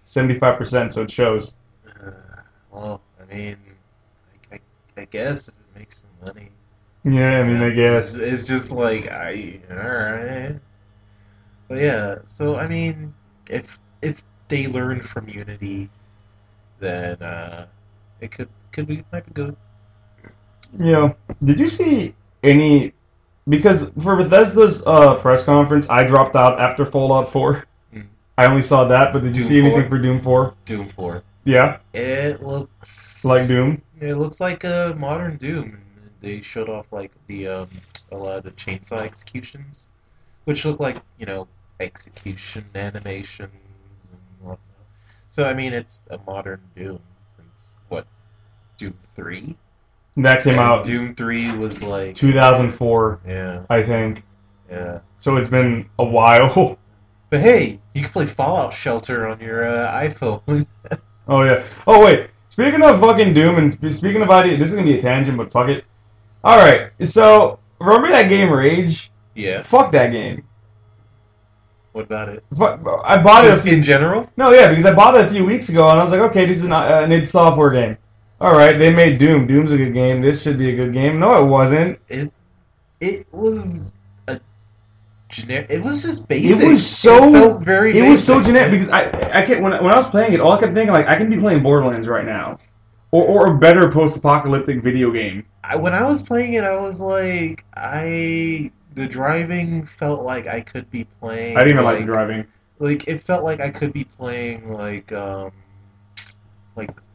75%, so it shows. Uh, well, I mean, I guess if it makes some money. Yeah, I mean, I guess. It's just like alright. But yeah, so I mean, if they learn from Unity, then might be good. Yeah. Did you see any? Because for Bethesda's press conference, I dropped out after Fallout 4. Mm. I only saw that, but did you Doom see 4? anything for Doom 4? Doom 4. Yeah, It looks like Doom. It looks like a modern Doom. They showed off like the a lot of the chainsaw executions, which look like execution animations and whatnot. So I mean, it's a modern Doom since what Doom 3. That came And out Doom 3 was like 2004, yeah, I think. yeah. So it's been a while. But hey, you can play Fallout Shelter on your iPhone. Oh yeah. Oh wait. Speaking of fucking Doom and speaking of idea, this is gonna be a tangent, but fuck it. All right. So remember that game Rage? Yeah. Fuck that game. What about it? Fuck, I bought Just it. in general? No, yeah, because I bought it a few weeks ago, and I was like, okay, this is an id Software game. All right, they made Doom. Doom's a good game. This should be a good game. No, it wasn't. It was a generic. It was just basic. It was so. It felt very. It basic. was so generic because I can't when I was playing it, all I kept thinking like I can be playing Borderlands right now, or a better post-apocalyptic video game. When I was playing it, I was like, the driving felt like I could be playing. I didn't even like the driving. Like it felt like I could be playing like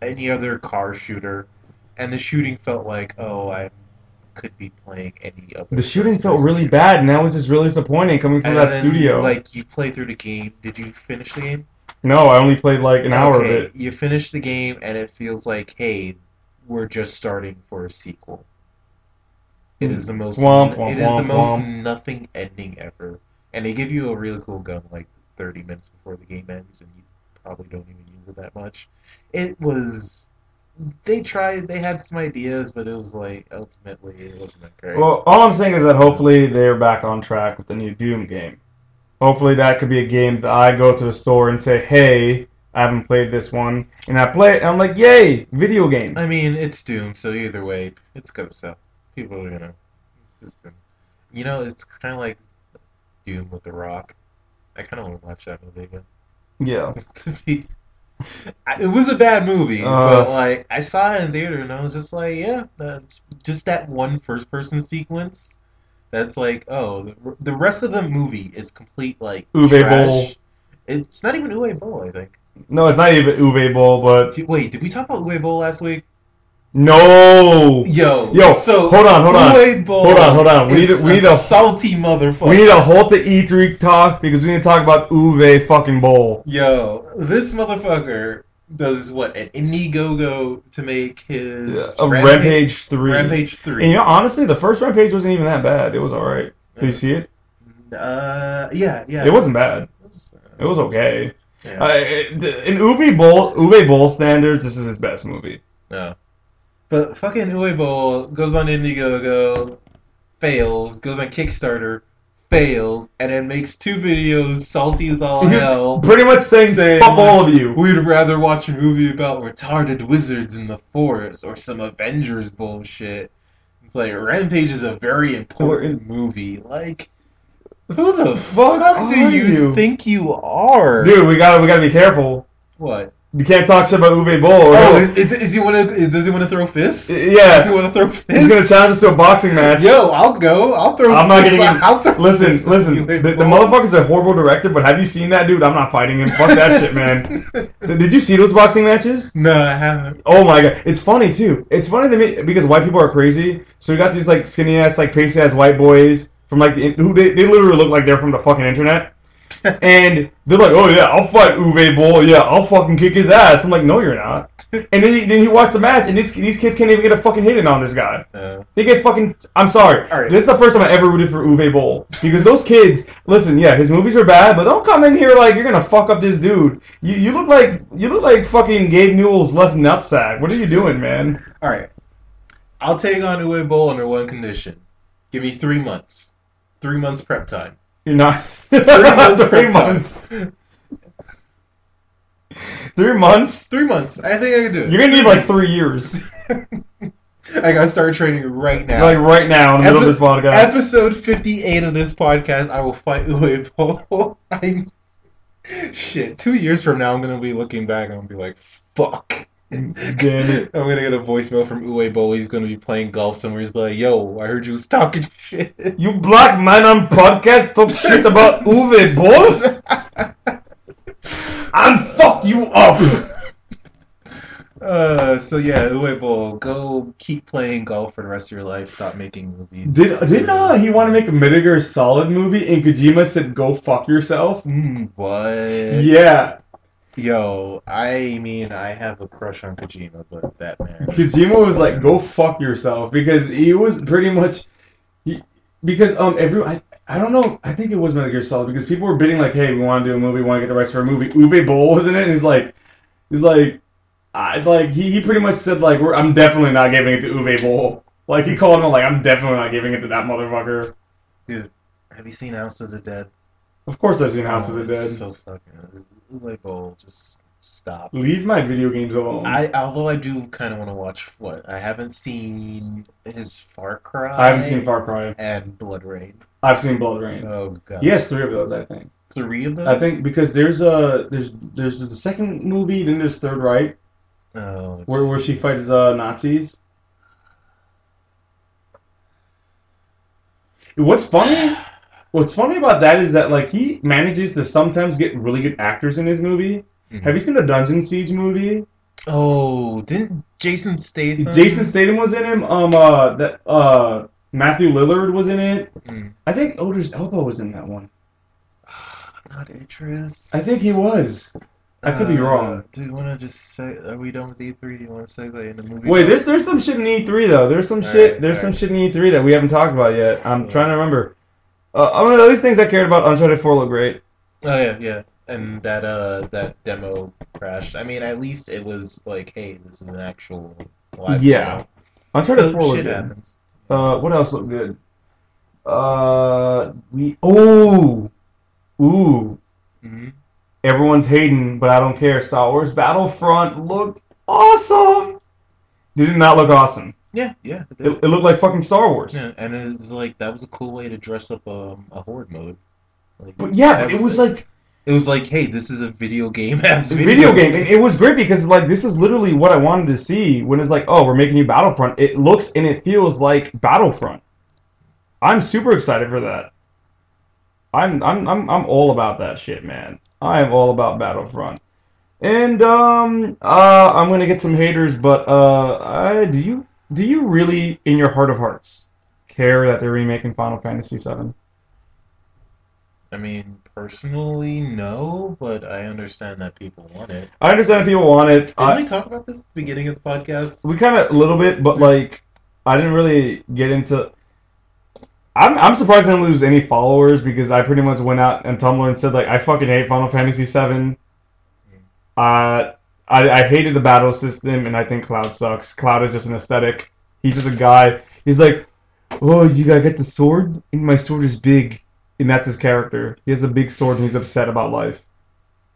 any other car shooter, and the shooting felt like I could be playing any other. The shooting felt really bad, and that was just really disappointing coming from that studio. Like you play through the game. Did you finish the game? No, I only played like an hour of it. You finish the game, and it feels like, hey, we're just starting for a sequel. It is the most. It is the most nothing ending ever, and they give you a really cool gun like 30 minutes before the game ends, and you probably don't even use it that much. It was. They tried. They had some ideas, but it was like ultimately it wasn't that great. Well, all I'm saying is that hopefully they're back on track with the new Doom game. Hopefully that could be a game that I go to the store and say, "Hey, I haven't played this one," and I play it, and I'm like, "Yay, video game!" I mean, it's Doom, so either way, it's gonna sell. People are gonna just gonna. You know, it's kind of like Doom with The Rock. I kind of want to watch that movie again. Yeah. It was a bad movie, but like I saw it in theater and I was just like, yeah, that's just that one first-person sequence. That's like, oh, the rest of the movie is complete like Uwe trash. Boll. It's not even Uwe Boll, I think. No, it's not even Uwe Boll, but Wait, did we talk about Uwe Boll last week? no. Yo, so hold on. Uwe Boll Hold on. We need a salty motherfucker. We need to halt the E3 talk because we need to talk about Uwe fucking Boll. Yo, this motherfucker does what, an Indiegogo to make his Rampage 3. Rampage 3. And you know, honestly, the first Rampage wasn't even that bad. It was alright. Did you see it? Yeah. It wasn't bad. It was okay. Yeah. In Uwe Boll standards, this is his best movie. No. But fucking Uwe Boll goes on Indiegogo, fails, goes on Kickstarter, fails, and then makes 2 videos salty as all hell. Pretty much saying, fuck all of you. We'd rather watch a movie about retarded wizards in the forest or some Avengers bullshit. It's like, Rampage is a very important movie. Like, who the fuck do you think you are? Dude, we gotta be careful. What? You can't talk shit about Uwe Boll. Oh, does he want to throw fists? Yeah. Does he want to throw fists? He's gonna challenge us to a boxing match. Yo, I'll go. I'll throw. I'm not getting. Listen. The The motherfucker's a horrible director, but have you seen that dude? I'm not fighting him. Fuck that shit, man. Did you see those boxing matches? No, I haven't. Oh my god, it's funny too. It's funny to me because white people are crazy. So you got these like skinny ass, like pasty ass white boys from like who they literally look like they're from the fucking internet. And they're like, oh yeah, I'll fight Uwe Boll. Yeah, I'll fucking kick his ass. I'm like, no, you're not. And then you watch the match, and these kids can't even get a fucking hit in on this guy. They get fucking. I'm sorry. Right. This is the first time I ever rooted for Uwe Boll because those kids. Listen, yeah, his movies are bad, but don't come in here like you're gonna fuck up this dude. You look like fucking Gabe Newell's left nutsack. What are you doing, man? All right, I'll take on Uwe Boll under one condition. Give me 3 months. 3 months prep time. You're not. 3 months. 3 months. 3 months? 3 months. I think I can do it. You're gonna need like 3 years. I gotta start training right now. Like right now in the middle of this podcast. Episode 58 of this podcast, I will fight Uwe Boll. Shit, 2 years from now, I'm gonna be looking back and I'm gonna be like, fuck. Damn it. I'm gonna get a voicemail from Uwe Boll. He's gonna be playing golf somewhere. He's like, yo, I heard you was talking shit. You black man on podcast talk shit about Uwe Boll? And fuck you up! So yeah, Uwe Boll, go keep playing golf for the rest of your life. Stop making movies. Didn't he want to make a Metal Gear Solid movie and Kojima said go fuck yourself? What? Yeah. Yo, I mean, I have a crush on Kojima, but that man Kojima is was like, "Go fuck yourself," because he was pretty much he, because I don't know, I think it was Metal Gear Solid because people were bidding like, "Hey, we want to do a movie, we want to get the rights for a movie." Uwe Boll was in it, and he's like, he pretty much said like, I'm definitely not giving it to Uwe Boll. Like he called him like, I'm definitely not giving it to that motherfucker. dude. Have you seen House of the Dead? Of course, I've seen House of Oh, the it's Dead. so fucking. Uwe Boll, just stop. Leave my video games alone. Although I do kind of want to watch what I haven't seen his Far I haven't seen Cry Far Cry. and Blood Rain. I've seen Blood Rain. Oh He god, has three of those, I think. three of I those? think because there's the second movie, then there's Third Right, Oh, where she fights Nazis. What's funny? What's funny about that is that like he manages to sometimes get really good actors in his movie. Have mhm. you seen the Dungeon Siege movie? Oh, didn't Jason Jason Statham? Statham was in him. That Matthew Lillard was in it. Mm. I think Odor's Elbow was in that one. Not Idris. I think he was. I could be wrong. Do you want to just say? Are we done with E3? Do you want to segue into movie? Wait, talk? there's some shit in E3 though. There's some All shit. right, There's all some right. shit in E3 that we haven't talked about yet. I'm Yeah. trying to remember. I mean, at least things I cared about. Uncharted 4 look great. Oh yeah, yeah. And that demo crashed. I mean, at least it was like, hey, this is an actual live Yeah, demo. Uncharted So 4 looked shit good. happens. What else looked good? We ooh. Hmm. Everyone's hating, but I don't care. Star Wars Battlefront looked awesome. Did it not look awesome? Yeah, yeah, it did. It looked like fucking Star Wars. Yeah, and it's like that was a cool way to dress up a horde mode. Like But yeah, that but it was like it was like, hey, this is a video game as a video game. And it was great because like this is literally what I wanted to see when it's like, oh, we're making you Battlefront. It looks and it feels like Battlefront. I'm super excited for that. I'm all about that shit, man. I am all about Battlefront. And I'm gonna get some haters, but do you really, in your heart of hearts, care that they're remaking Final Fantasy VII? I mean, personally, no, but I understand that people want it. I understand people want it. Didn't we talk about this at the beginning of the podcast? We kind of a little bit, but like I didn't really get into. I'm surprised I didn't lose any followers because I pretty much went out on Tumblr and said like I fucking hate Final Fantasy VII. I hated the battle system, and I think Cloud sucks. Cloud is just an aesthetic. He's just a guy. He's like, oh, you gotta get the sword? And my sword is big. And that's his character. He has a big sword, and he's upset about life.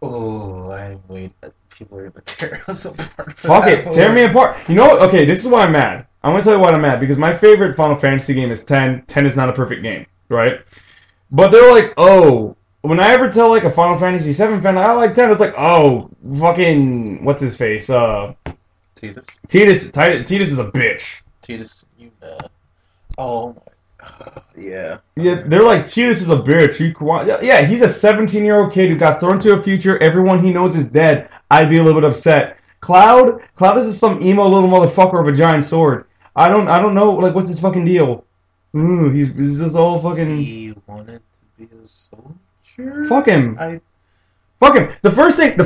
Oh, I wait. People are gonna tear us apart for Fuck that it. Tear one. me apart. You know what? Okay, this is why I'm mad. I'm gonna tell you why I'm mad. Because my favorite Final Fantasy game is 10. 10 is not a perfect game, right? But they're like, oh, when I ever tell like a Final Fantasy 7 fan, I like 10, it's like, oh, fucking, what's his face? Titus. Titus is a bitch. Titus, you oh yeah. Yeah, they're like, Titus is a bitch. Yeah, he's a 17-year-old kid who got thrown to a future. Everyone he knows is dead. I'd be a little bit upset. Cloud is just some emo little motherfucker with a giant sword. I don't know, like, what's his fucking deal? Ooh, he's just all fucking. He wanted to be a soldier. Fuck him. I Fuck him. The first thing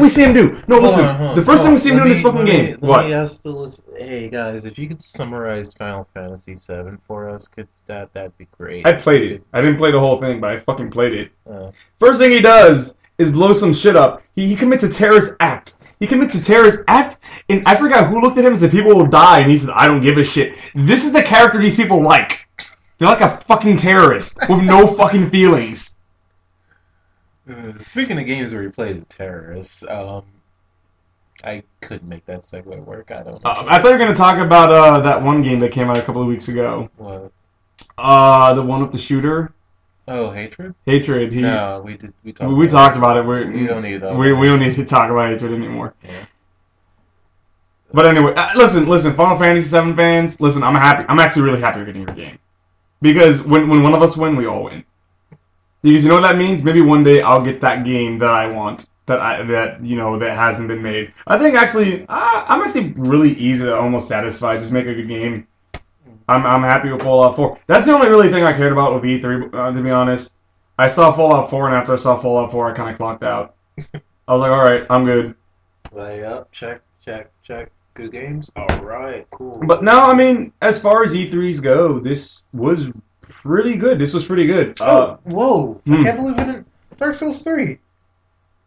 we see him do. No, hold listen. on, hold on, The first hold thing on. we see him do in this fucking game. Let me What? ask the list. Hey guys, if you could summarize Final Fantasy VII for us, could that'd be great. I played it. I didn't play the whole thing, but I fucking played it. Uh, First thing he does is blow some shit up. He commits a terrorist act. He commits a terrorist act, and I forgot who looked at him and said people will die, and he said, I don't give a shit. This is the character these people like. They're like a fucking terrorist with no fucking feelings. Speaking of games where he plays a terrorist, I couldn't make that segue work. I don't know. I thought you were going to talk about that one game that came out a couple of weeks ago. What? The one with the shooter. Oh, Hatred? Hatred. No, we did. We talked about it. We don't need that. We don't need to talk about Hatred anymore. Yeah. But anyway, listen, Final Fantasy VII fans, listen, I'm happy. I'm actually really happy you're getting your game. Because when one of us win, we all win. Because you know what that means? Maybe one day I'll get that game that I want. That hasn't been made. I think actually, I'm actually really easy to almost satisfied. Just make a good game. I'm happy with Fallout 4. That's the only really thing I cared about with E3, to be honest. I saw Fallout 4, and after I saw Fallout 4, I kind of clocked out. I was like, all right, I'm good. Lay up, check, check, check. Good games. All right, cool. But no, I mean, as far as E3s go, this was pretty good. This was pretty good. Oh, whoa! I Hmm. can't believe it didn't. Dark Souls 3.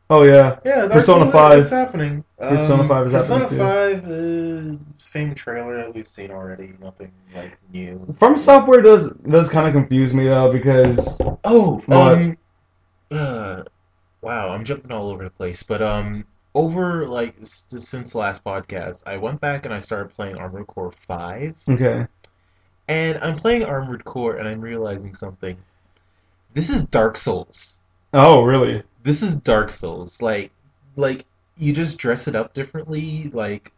Oh yeah, Yeah, Dark Persona Souls. It's 5. happening. Persona 5 is happening Persona too. 5. Same trailer that we've seen already. Nothing like new. From Software does kind of confuse me though because Oh, what? uh, wow, I'm jumping all over the place. But over like since the last podcast, I went back and I started playing Armored Core 5, Okay. and I'm playing Armored Core, and I'm realizing something. This is Dark Souls. Oh really? This is Dark Souls. Like you just dress it up differently, like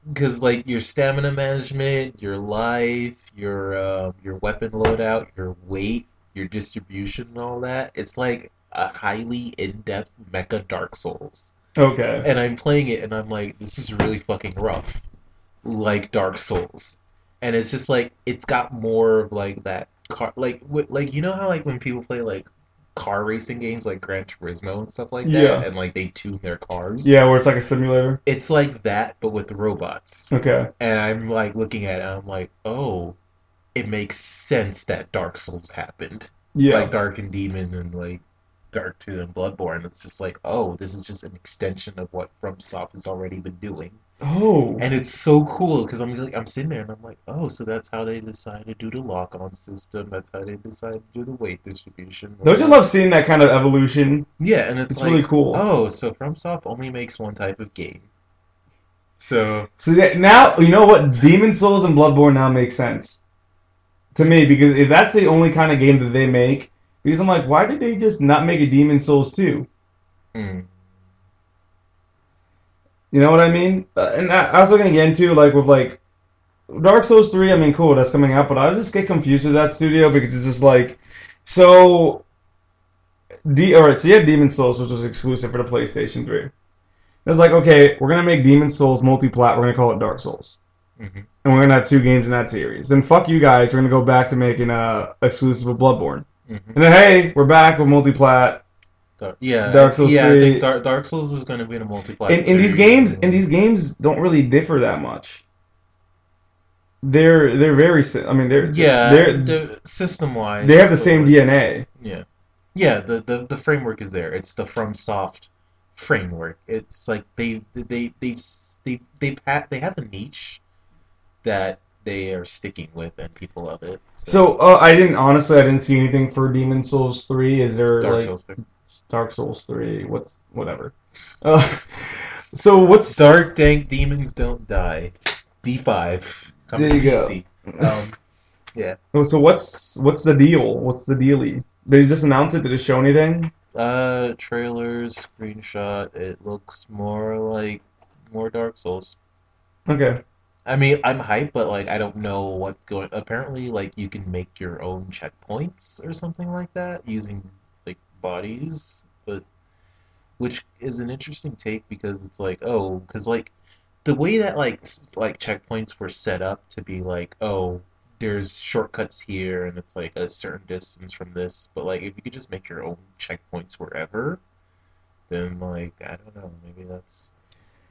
because like your stamina management, your life, your weapon loadout, your weight, your distribution, and all that. It's like a highly in-depth mecha Dark Souls. Okay. And I'm playing it, and I'm like, this is really fucking rough, like Dark Souls. And it's just like it's got more of like that car, like you know how like when people play like car racing games like Gran Turismo and stuff like that, Yeah. and like they tune their cars. Yeah, where it's like a simulator. It's like that, but with robots. Okay. And I'm like looking at it, and I'm like, oh, it makes sense that Dark Souls happened, like Yeah. Dark and Demon and like Dark 2 and Bloodborne. It's just like, oh, this is just an extension of what FromSoft has already been doing. Oh. And it's so cool because I'm sitting there and I'm like, oh, so that's how they decided to do the lock-on system. That's how they decided to do the weight distribution. Don't you love seeing that kind of evolution? Yeah, and it's It's really like, cool. oh, so FromSoft only makes one type of game. So So that now you know what Demon Souls and Bloodborne now make sense to me because if that's the only kind of game that they make, because I'm like, why did they just not make a Demon Souls 2? mm, You know what I mean? And I was looking again too, like with like Dark Souls 3. I mean, cool, that's coming out, but I just get confused with that studio because it's just like, so all right, so you have Demon Souls, which was exclusive for the PlayStation 3. It's like, okay, we're gonna make Demon Souls multi-plat. We're gonna call it Dark Souls, hmm and we're gonna have two games in that series. Then fuck you guys. We're gonna go back to making exclusive of Bloodborne. hmm And then hey, we're back with multi-plat yeah, Dark Souls yeah. I think 3. Dark Souls is going to be in a multiplayer In these series games, anyway. don't really differ that much. They're very. I mean, Yeah, the system they wise, have the but same like, DNA. yeah, yeah. The framework is there. It's the FromSoft framework. It's like they have a niche that they are sticking with, and people love it. So So I didn't see anything for Demon Souls 3. Is there Dark like Souls. Dark Souls 3? What's whatever. Uh, so what's Dark Dank Demons Don't Die. D5 coming there to you go. PC. Yeah. Oh, so what's the deal? What's the dealie? They just announced it. Did it show anything? Trailers, screenshot. It looks more Dark Souls. Okay. I mean, I'm hyped, but like I don't know what's going. Apparently, like you can make your own checkpoints or something like that using like bodies, but which is an interesting take because it's like, oh, because like the way that like checkpoints were set up to be like, oh, there's shortcuts here and it's like a certain distance from this, but like if you could just make your own checkpoints wherever, then like I don't know, maybe that's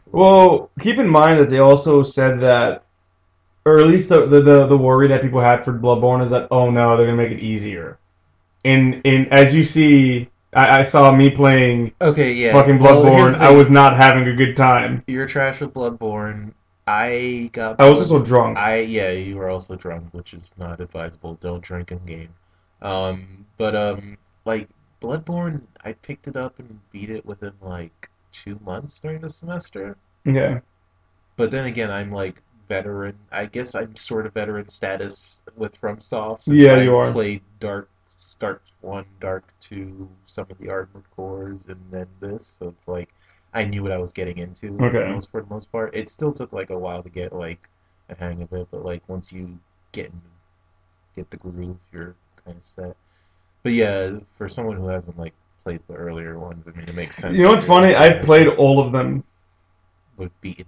a little bit. Well, keep in mind that they also said that, or at least the worry that people had for Bloodborne is that oh no, they're gonna make it easier. And as you see, I saw me playing Okay, yeah. fucking Well, here's Bloodborne. the I thing. was not having a good time. You're trash with Bloodborne. I got I was blood. also drunk. Yeah, you were also drunk, which is not advisable. Don't drink in game. But like Bloodborne, I picked it up and beat it within like 2 months during the semester. Okay. But then again, I'm like veteran. I guess I'm sort of veteran status with FromSoft since Yeah, I you are. played Dark 1, Dark 2, some of the Armored Cores, and then this. So it's like I knew what I was getting into Okay. for the most part. It still took like a while to get like a hang of it, but like once you get get the groove, you're kind of set. But yeah, for someone who hasn't like played the earlier ones, I mean, it makes sense You know that what's you're funny? like, I oh, played all of them. would beaten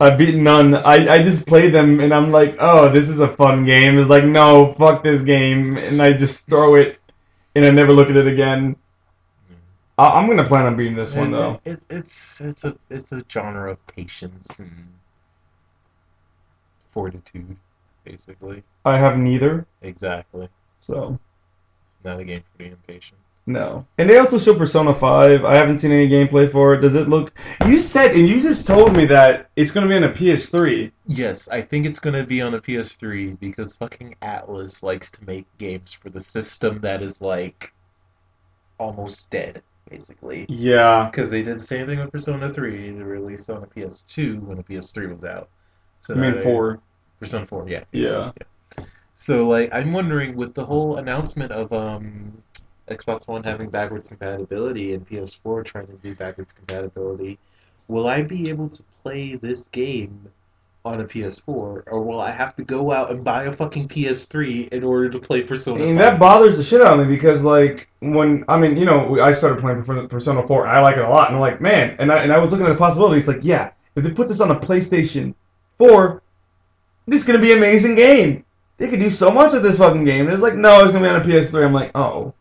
I've beaten none. I just played them and I'm like, oh, this is a fun game. It's like, no, fuck this game. And I just throw it and I never look at it again. none. I'm gonna plan on beating this one though. It's a genre of patience and fortitude, basically. I have neither, Exactly. so It's not a game for the impatient. no. And they also show Persona 5. I haven't seen any gameplay for it. Does it look? You said and you just told me that it's gonna be on a PS3. Yes, I think it's gonna be on the PS3 because fucking Atlas likes to make games for the system that is like almost dead, basically. Yeah, Because they did the same thing with Persona 3. They released on the PS2 when the PS3 was out. So I mean now they 4. Persona 4, yeah, yeah, Yeah. yeah. So like, I'm wondering with the whole announcement of Xbox One having backwards compatibility and PS4 trying to do backwards compatibility, will I be able to play this game on a PS4, or will I have to go out and buy a fucking PS3 in order to play I Persona mean, that 5? bothers the shit out of me because, like, when I mean, I started playing Persona 4. I like it a lot, and I'm like, man, and I was looking at the possibilities. Like, yeah, if they put this on a PlayStation 4, this is gonna be an amazing game. They could do so much with this fucking game. And it's like, no, it's gonna be on a PS3. I'm like, oh,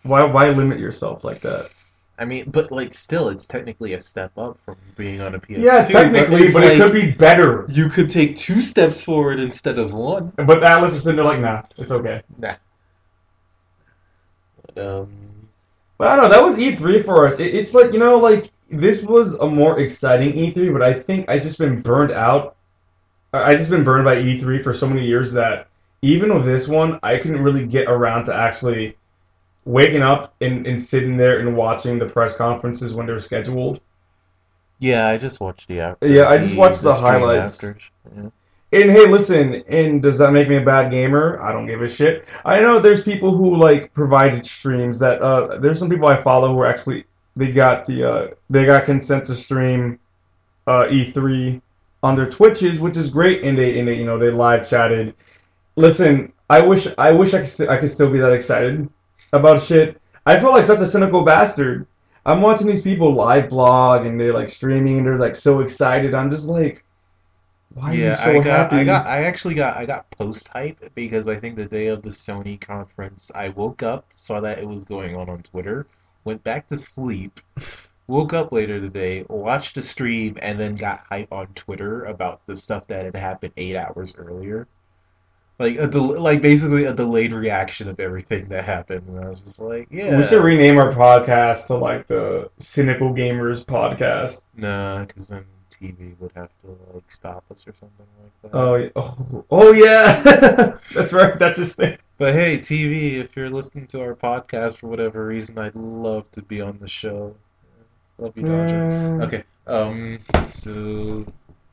why limit yourself like that? I mean, but like, still, it's technically a step up from being on a Yeah, PS2. But technically, it's but it like could be better. you could take two steps forward instead of one. But Atlas is sitting there like, nah, it's okay. Nah. But, But I don't know, that was E3 for us. It's like, like, this was a more exciting E3, but I think I just been burned out. I just been burned by E3 for so many years that even with this one, I couldn't really get around to actually waking up and sitting there and watching the press conferences when they're scheduled. yeah, I just watched the after Yeah, I just watched the stream highlights. after. Yeah. And hey, listen, and does that make me a bad gamer? I don't give a shit. I know there's people who like provided streams that there's some people I follow who are actually they got consent to stream E3 on their Twitches, which is great, and they they live chatted. Listen, I wish I could still be that excited about shit. I feel like such a cynical bastard. I'm watching these people live blog and they're like streaming and they're like so excited. I'm just like, why are you Yeah, so happy? I got post hype because I think the day of the Sony conference, I woke up, saw that it was going on Twitter, went back to sleep, woke up later today, watched the stream, and then got hype on Twitter about the stuff that had happened 8 hours earlier. Like like basically a delayed reaction of everything that happened, and I was just like, We should yeah, rename our podcast to like the Cynical Gamers Podcast. nah, because then TV would have to like stop us or something like that. Oh yeah, that's right. That's his thing. But hey, TV, if you're listening to our podcast for whatever reason, I'd love to be on the show. Love you, Dodger. Mm, Okay, so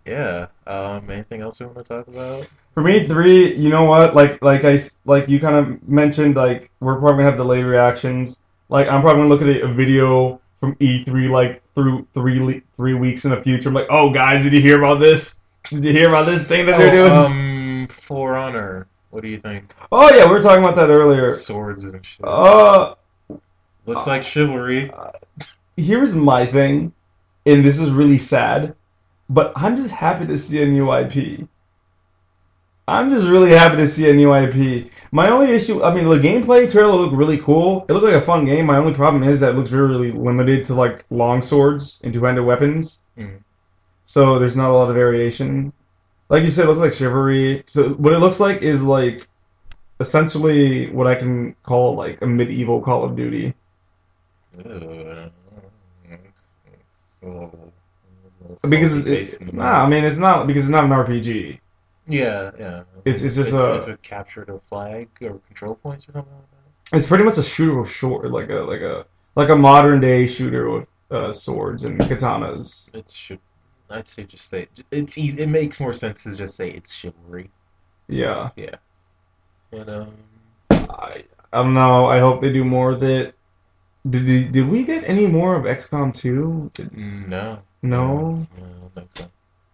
yeah, anything else we want to talk about? for me, three. You know what? Like you kind of mentioned, like we're probably gonna have delayed reactions. Like I'm probably gonna look at a video from E3 like through 3 weeks in the future. I'm like, oh guys, did you hear about this? Did you hear about this thing that they're Oh, doing? For Honor. What do you think? Oh yeah, we were talking about that earlier. Swords and shit. Uh, Looks like chivalry. here's my thing, and this is really sad, but I'm just happy to see a new IP. I'm just really happy to see a new IP. My only issue, I mean, the gameplay trailer looked really cool. It looked like a fun game. My only problem is that it looks really limited to like long swords and two-handed weapons. Mm. So there's not a lot of variation. Like you said, it looks like chivalry. So what it looks like is like essentially what I can call like a medieval Call of Duty. Ugh. So, Because salty taste in the nah, I mouth. mean it's not because it's not an RPG. Yeah, yeah. It's just It's a a capture the flag or control points or something like it's pretty much a shooter with short like a modern day shooter with swords and katanas. that. It should. I'd say just say it's easy. It makes more sense to just say it's chivalry. Yeah, Yeah. And I don't know. I hope they do more with it. Did we get any more of XCOM 2? no, no, No. no, I don't think so.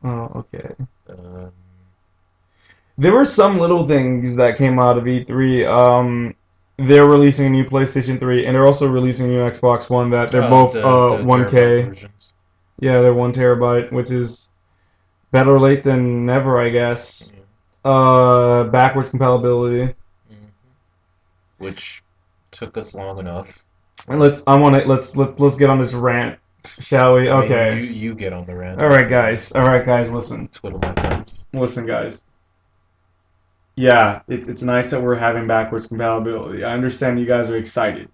Oh, okay. Um, There were some little things that came out of E3. They're releasing a new PlayStation 3, and they're also releasing a new Xbox One. That they're both the terabyte 1K. versions. Yeah, they're 1 terabyte, which is better late than never, I guess. Yeah. Backwards compatibility. hmm Which took us long enough. And let's get on this rant, shall we? I mean, Okay. you get on the rant. All right, guys. All right, guys. Listen. Twiddle my thumbs. Listen, guys. Yeah, it's nice that we're having backwards compatibility. I understand you guys are excited.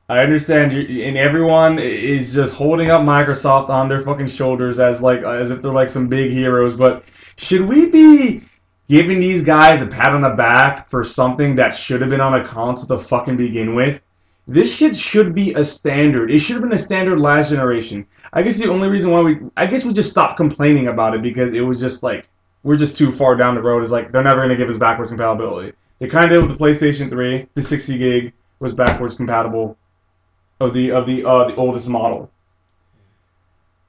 I understand you, and everyone is just holding up Microsoft on their fucking shoulders as if they're like some big heroes. But should we be giving these guys a pat on the back for something that should have been on a console to fucking begin with? This shit should be a standard. It should have been a standard last generation. I guess the only reason why I guess we just stopped complaining about it because it was just like, we're just too far down the road. It's like, they're never going to give us backwards compatibility. They kind of did with the PlayStation 3. The 60 gig was backwards compatible of the oldest model.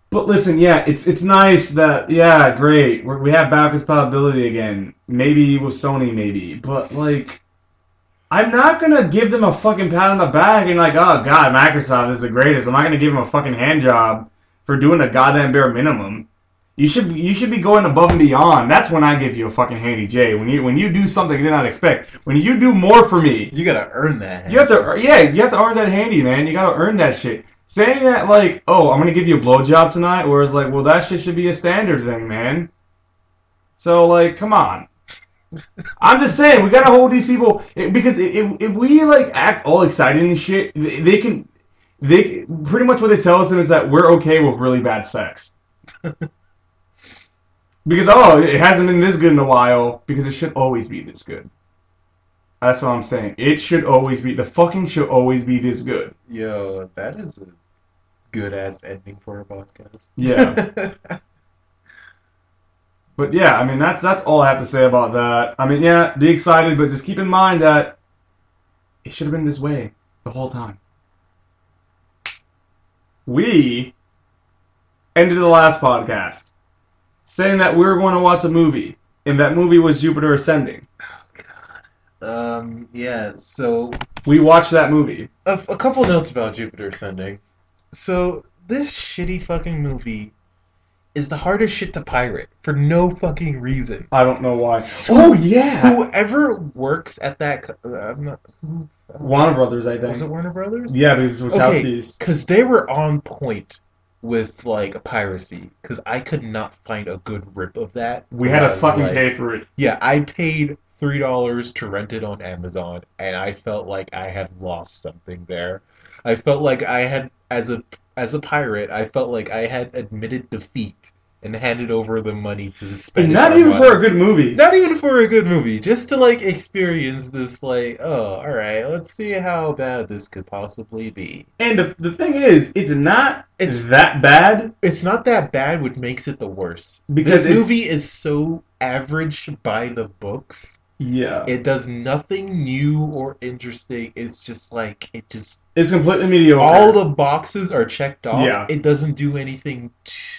But listen, yeah, it's nice that, yeah, great. We have backwards compatibility again. Maybe with Sony, maybe. But, like, I'm not going to give them a fucking pat on the back and like, oh, God, Microsoft is the greatest. I'm not going to give them a fucking hand job for doing the goddamn bare minimum. You should be going above and beyond. That's when I give you a fucking handy J. When you do something you did not expect. When you do more for me. You gotta earn that. You have to earn that handy, man. You gotta earn that shit. Saying that like, oh, I'm gonna give you a blowjob tonight, whereas like, well, that shit should be a standard thing, man. So like, come on. I'm just saying, we gotta hold these people because if we like act all excited and shit, they pretty much what they tell us is that we're okay with really bad sex. Because, oh, it hasn't been this good in a while, because it should always be this good. That's what I'm saying. It should always be, the fucking should always be this good. Yo, that is a good-ass ending for a podcast. Yeah. But yeah, I mean, that's all I have to say about that. I mean, yeah, be excited, but just keep in mind that it should have been this way the whole time. We ended the last podcast saying that we were going to watch a movie, and that movie was Jupiter Ascending. Oh, God. Yeah, so... We watched that movie. A couple notes about Jupiter Ascending. So, this shitty fucking movie is the hardest shit to pirate, for no fucking reason. I don't know why. So, oh, yeah! Whoever works at that... Warner Brothers, I think. Was it Warner Brothers? Yeah, because it's Wachowski's. Okay, because they were on point with like piracy, because I could not find a good rip of that. We had to fucking pay for it. Yeah, I paid $3 to rent it on Amazon, and I felt like I had lost something there. I felt like I had, as a pirate, I felt like I had admitted defeat and handed over the money to the Spanish. And not even for a good movie. Not even for a good movie. Just to like experience this, like, oh, all right, let's see how bad this could possibly be. And the thing is, it's not that bad. It's not that bad, which makes it the worst. Because this movie is so average by the books. Yeah. It does nothing new or interesting. It's just like, it's completely mediocre. All the boxes are checked off. Yeah. It doesn't do anything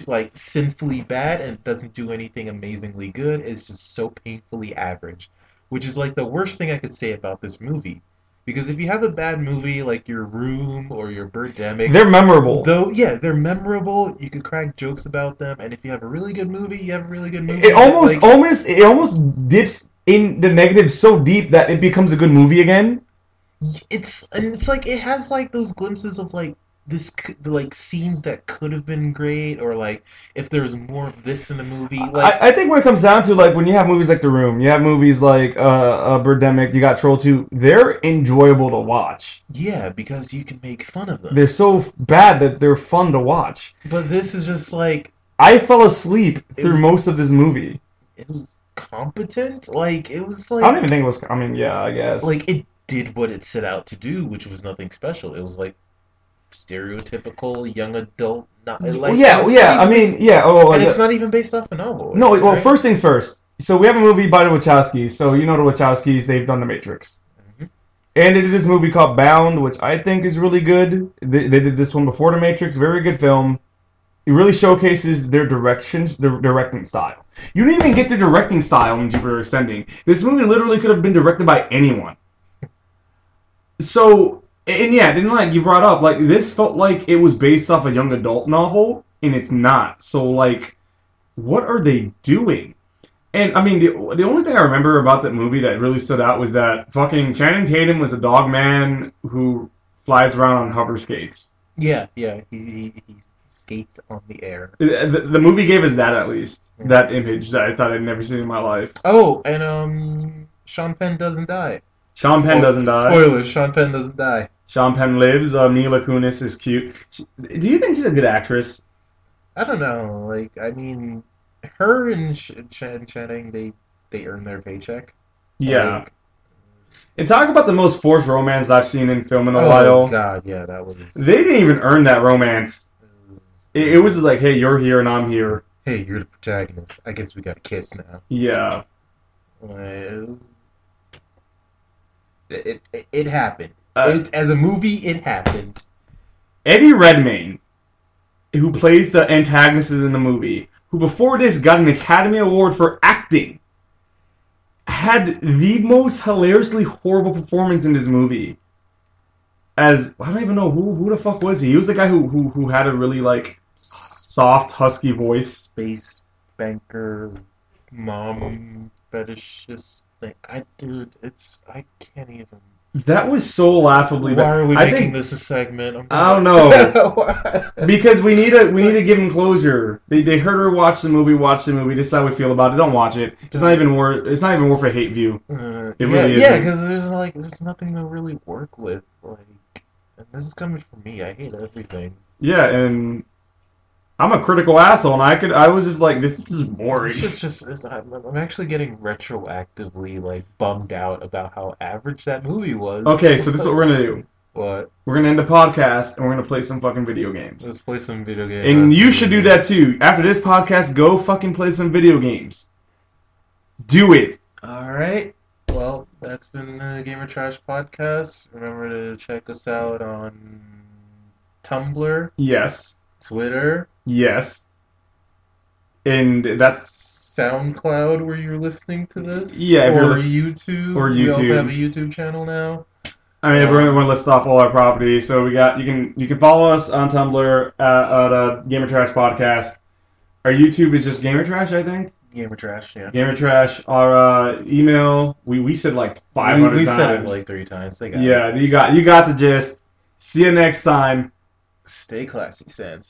like sinfully bad, and it doesn't do anything amazingly good. It's just so painfully average, which is like the worst thing I could say about this movie. Because if you have a bad movie like Your Room or Your Birdemic, they're memorable. Though, yeah, they're memorable. You can crack jokes about them, and if you have a really good movie, you have a really good movie. It almost dips in the negative so deep that it becomes a good movie again. It's like it has like those glimpses of like this like scenes that could have been great, or like if there's more of this in the movie. Like I think when it comes down to like when you have movies like The Room, you have movies like Birdemic, you got Troll 2, they're enjoyable to watch. Yeah, because you can make fun of them. They're so bad that they're fun to watch. But this is just like, I fell asleep through most of this movie. It was competent. Like, it was like, I don't even think it was. I mean, yeah, I guess. Like, it did what it set out to do, which was nothing special. It was like stereotypical young adult. Not like, I mean, yeah. Oh, and it's not even based off a novel. No, well, right? First things first. So we have a movie by the Wachowskis. So you know the Wachowskis, they've done The Matrix. Mm-hmm. And they did this movie called Bound, which I think is really good. They did this one before The Matrix. Very good film. It really showcases their directing style. You didn't even get the directing style in Jupiter Ascending. This movie literally could have been directed by anyone. So, and yeah, then like you brought up, like this felt like it was based off a young adult novel, and it's not. So like, what are they doing? And I mean, the only thing I remember about that movie that really stood out was that fucking Channing Tatum was a dog man who flies around on hover skates. Yeah, yeah. He skates on the air. The movie gave us that at least. Yeah. That image that I thought I'd never seen in my life. Oh, and Sean Penn doesn't die. Sean Penn doesn't die. Spoilers: Sean Penn doesn't die. Sean Penn lives. Mila Kunis is cute. Do you think she's a good actress? I don't know. Like, I mean, her and Channing, they earn their paycheck. Yeah. Like, And talk about the most forced romance I've seen in film in a oh while. God, yeah, that was. They didn't even earn that romance. It was just like, hey, you're here and I'm here. Hey, you're the protagonist. I guess we got to kiss now. Yeah. It happened. As a movie, it happened. Eddie Redmayne, who plays the antagonist in the movie, who before this got an Academy Award for acting, had the most hilariously horrible performance in this movie. As I don't even know who the fuck was he. He was the guy who had a really like soft husky voice. Space banker, mom fetishist thing. I can't even. That was so laughably bad. Why are we I making think, this a segment? I don't know. Because we need to give them closure. They heard her watch the movie. This is how we feel about it. Don't watch it. It's not even worth a hate view. It really yeah, isn't. because there's nothing to really work with. Like, and this is coming from me. I hate everything. Yeah, and I'm a critical asshole, and I was just like, this is boring. I'm actually getting retroactively like bummed out about how average that movie was. Okay, so this is what we're gonna do. What? We're gonna end the podcast, and we're gonna play some fucking video games. Let's play some video games. And you should do that too. After this podcast, go fucking play some video games. Do it. All right. Well, that's been the gamertrash podcast. Remember to check us out on Tumblr, Yes. Twitter, Yes. And that's SoundCloud, where you're listening to this. Yeah, if or you're YouTube. or We also YouTube. have a YouTube channel now. I mean, if we're going to list off all our properties, so we got you can follow us on Tumblr at Gamer Trash Podcast. Our YouTube is just Gamer Trash, I think. Gamertrash, yeah. Gamer Trash. Our email we said like 500 times. We said it like 3 times. They got Yeah, it. you got the gist. See you next time. Stay classy, San.